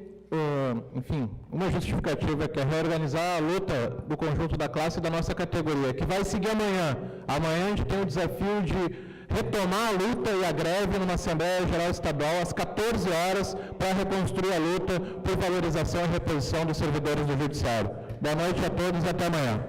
enfim, uma justificativa, que é reorganizar a luta do conjunto da classe e da nossa categoria, que vai seguir amanhã. Amanhã a gente tem o desafio de retomar a luta e a greve numa Assembleia Geral Estadual às 14 horas para reconstruir a luta por valorização e reposição dos servidores do Judiciário. Boa noite a todos e até amanhã.